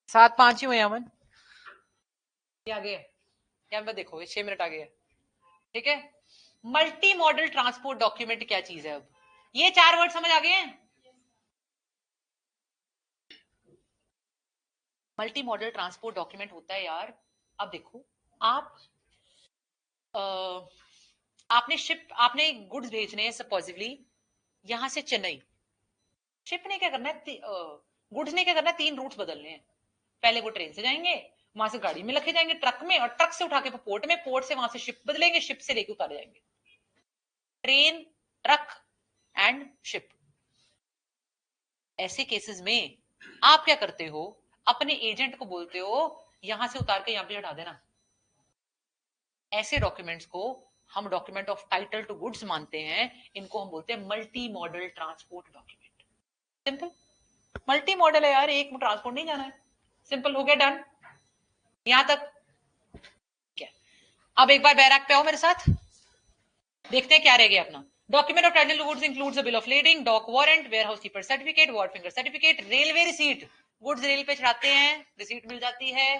7-5 ही हुए अमन. ये आगे क्या मैं देखो, ये 6 मिनट आगे है. ठीक है. मल्टी मॉडल ट्रांसपोर्ट डॉक्यूमेंट क्या चीज है? अब ये 4 वर्ड समझ आ गए हैं? मल्टी मॉडल ट्रांसपोर्ट डॉक्यूमेंट होता है यार. अब देखो, आपने गुड्स भेजने हैं सपोजिवली यहां से चेन्नई. शिप ने क्या करना है, गुड्स ने क्या करना है, 3 रूट्स बदलने हैं. पहले वो ट्रेन से जाएंगे, वहां से गाड़ी में रखे जाएंगे, ट्रक में, और ट्रक से उठा के पोर्ट में, पोर्ट से वहां से शिप बदलेंगे, शिप से लेके उतारे जाएंगे. Train, truck and ship. ऐसे केसेस में आप क्या करते हो, अपने एजेंट को बोलते हो यहां से उतार के यहां पे चढ़ा देना. ऐसे डॉक्यूमेंट्स को हम document of title to goods मानते हैं. इनको हम बोलते हैं multi model transport document. Simple. Multi modal है यार, एक ट्रांसपोर्ट नहीं जाना है. सिंपल. हो गया. डन यहां तक. क्या? अब एक बार बैराक पे आओ मेरे साथ, देखते हैं क्या रह गया अपना. Document of title to goods includes a bill of lading, dock warrant, warehouse keeper certificate, wharfinger certificate, railway receipt. Goods rail पे चढ़ाते हैं, रिसीट मिल जाती है,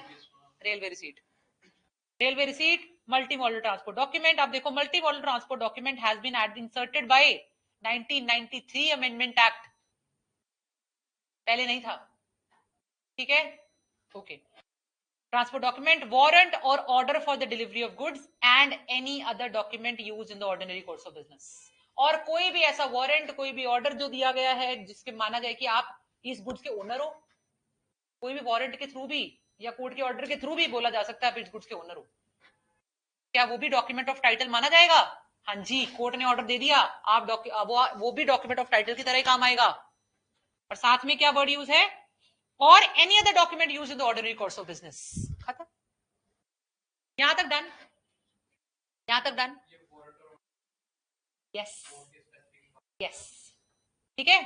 railway receipt. Railway receipt, multi modal transport document. अब देखो, multi model transport document has been inserted by 1993 amendment act. पहले नहीं था. ठीक है. ओके. ट्रांसपोर्ट डॉक्यूमेंट, वारंट और order for the delivery of goods and any other document used in the ordinary course of business. और कोई भी ऐसा वारंट, कोई भी ऑर्डर जो दिया गया है जिसके माना जाए कि आप इस गुड्स के ओनर हो. कोई भी वारंट के थ्रू भी या कोर्ट के ऑर्डर के थ्रू भी बोला जा सकता है आप इस गुड्स के ओनर हो. क्या वो भी डॉक्यूमेंट ऑफ टाइटल माना जाएगा? हाँ जी. कोर्ट ने ऑर्डर दे दिया, आप वो भी डॉक्यूमेंट ऑफ टाइटल की तरह ही काम आएगा. और साथ में क्या वर्ड यूज है? और any other document use in the ordinary course of business. खत्म. यहां तक डन? यहां तक डन? यस. यस. ठीक है.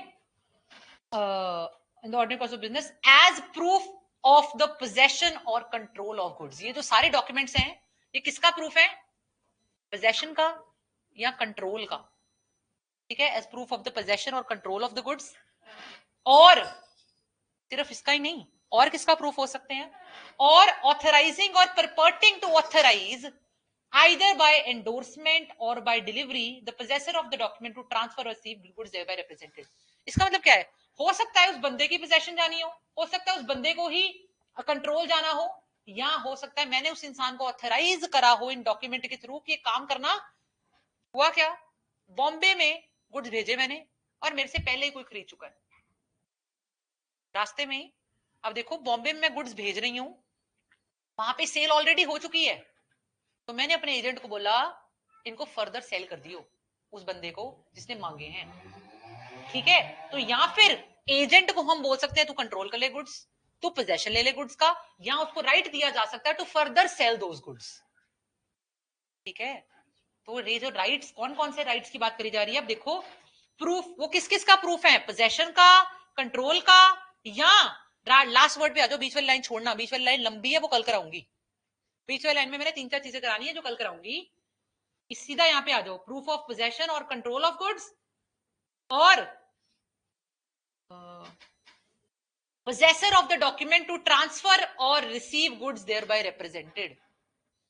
In the ordinary course of business as proof of the possession और कंट्रोल ऑफ गुड्स. ये जो सारे डॉक्यूमेंट्स हैं, ये किसका प्रूफ है? पोजेशन का या कंट्रोल का. ठीक है. As proof of the possession और कंट्रोल ऑफ द गुड्स. और सिर्फ इसका ही नहीं, और किसका प्रूफ हो सकते हैं? और authorising or purporting to authorise either by endorsement or by delivery the possessor of the document to transfer or receive goods thereby represented. इसका मतलब क्या है? हो सकता है उस बंदे की पोजेशन जानी हो सकता है उस बंदे को ही कंट्रोल जाना हो, या हो सकता है मैंने उस इंसान को ऑथराइज करा हो इन डॉक्यूमेंट के थ्रू कि काम करना. हुआ क्या? बॉम्बे में गुड्स भेजे मैंने और मेरे से पहले ही कोई खरीद चुका है. रास्ते में अब देखो बॉम्बे में मैं गुड्स भेज रही हूं, वहां पे सेल ऑलरेडी हो चुकी है, तो मैंने अपने एजेंट को बोला इनको फर्दर सेल कर दियो उस बंदे को जिसने मांगे हैं, ठीक है। तो या फिर एजेंट को हम बोल सकते हैं तू कंट्रोल कर ले गुड्स, तू पोजेशन ले ले गुड्स का, या उसको राइट दिया जा सकता है to further sell those goods, ठीक है। तो ये जो राइट्स, कौन कौन से राइट्स की बात करी जा रही है, अब देखो प्रूफ वो किस किस का प्रूफ है, पोजेशन का, कंट्रोल का, या लास्ट वर्ड पे आ जाओ, बीच वाली लाइन छोड़ना, बीच वाली लाइन लंबी है वो कल कराऊंगी, बीच वाली लाइन में मैंने 3-4 चीजें करानी है जो कल कराऊंगी। सीधा यहाँ पे आ जाओ, प्रूफ ऑफ पोजेशन और कंट्रोल ऑफ गुड्स और possessor of the document to transfer or receive goods thereby represented।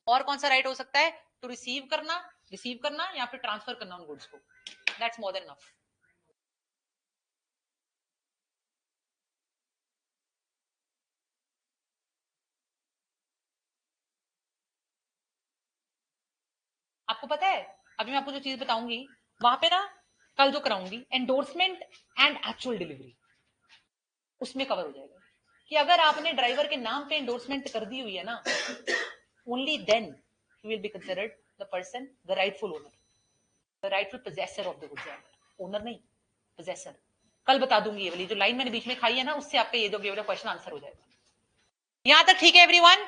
और कौन सा राइट हो सकता है, टू रिसीव करना या फिर ट्रांसफर करना उन गुड्स को, दैट्स मोर देन इनफ। आपको पता है अभी मैं आपको जो चीज बताऊंगी वहां पे ना, कल जो कराऊंगी एंडोर्समेंट एंड एक्चुअल डिलीवरी, उसमें कवर हो जाएगा कि अगर आपने ड्राइवर के नाम पे एंडोर्समेंट कर दी हुई है ना, ओनली देन ही will be considered the person the rightful owner, the rightful possessor of the goods, owner नहीं पोजेसर। कल बता दूंगी, ये वाली जो लाइन मैंने बीच में खाई है ना, उससे आपका ये जो क्वेश्चन आंसर हो जाएगा। यहां तक ठीक है एवरीवन?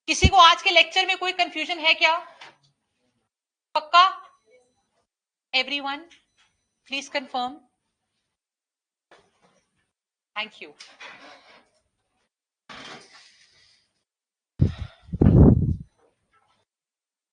किसी को आज के लेक्चर में कोई कंफ्यूजन है क्या? पक्का? Everyone please confirm. Thank you.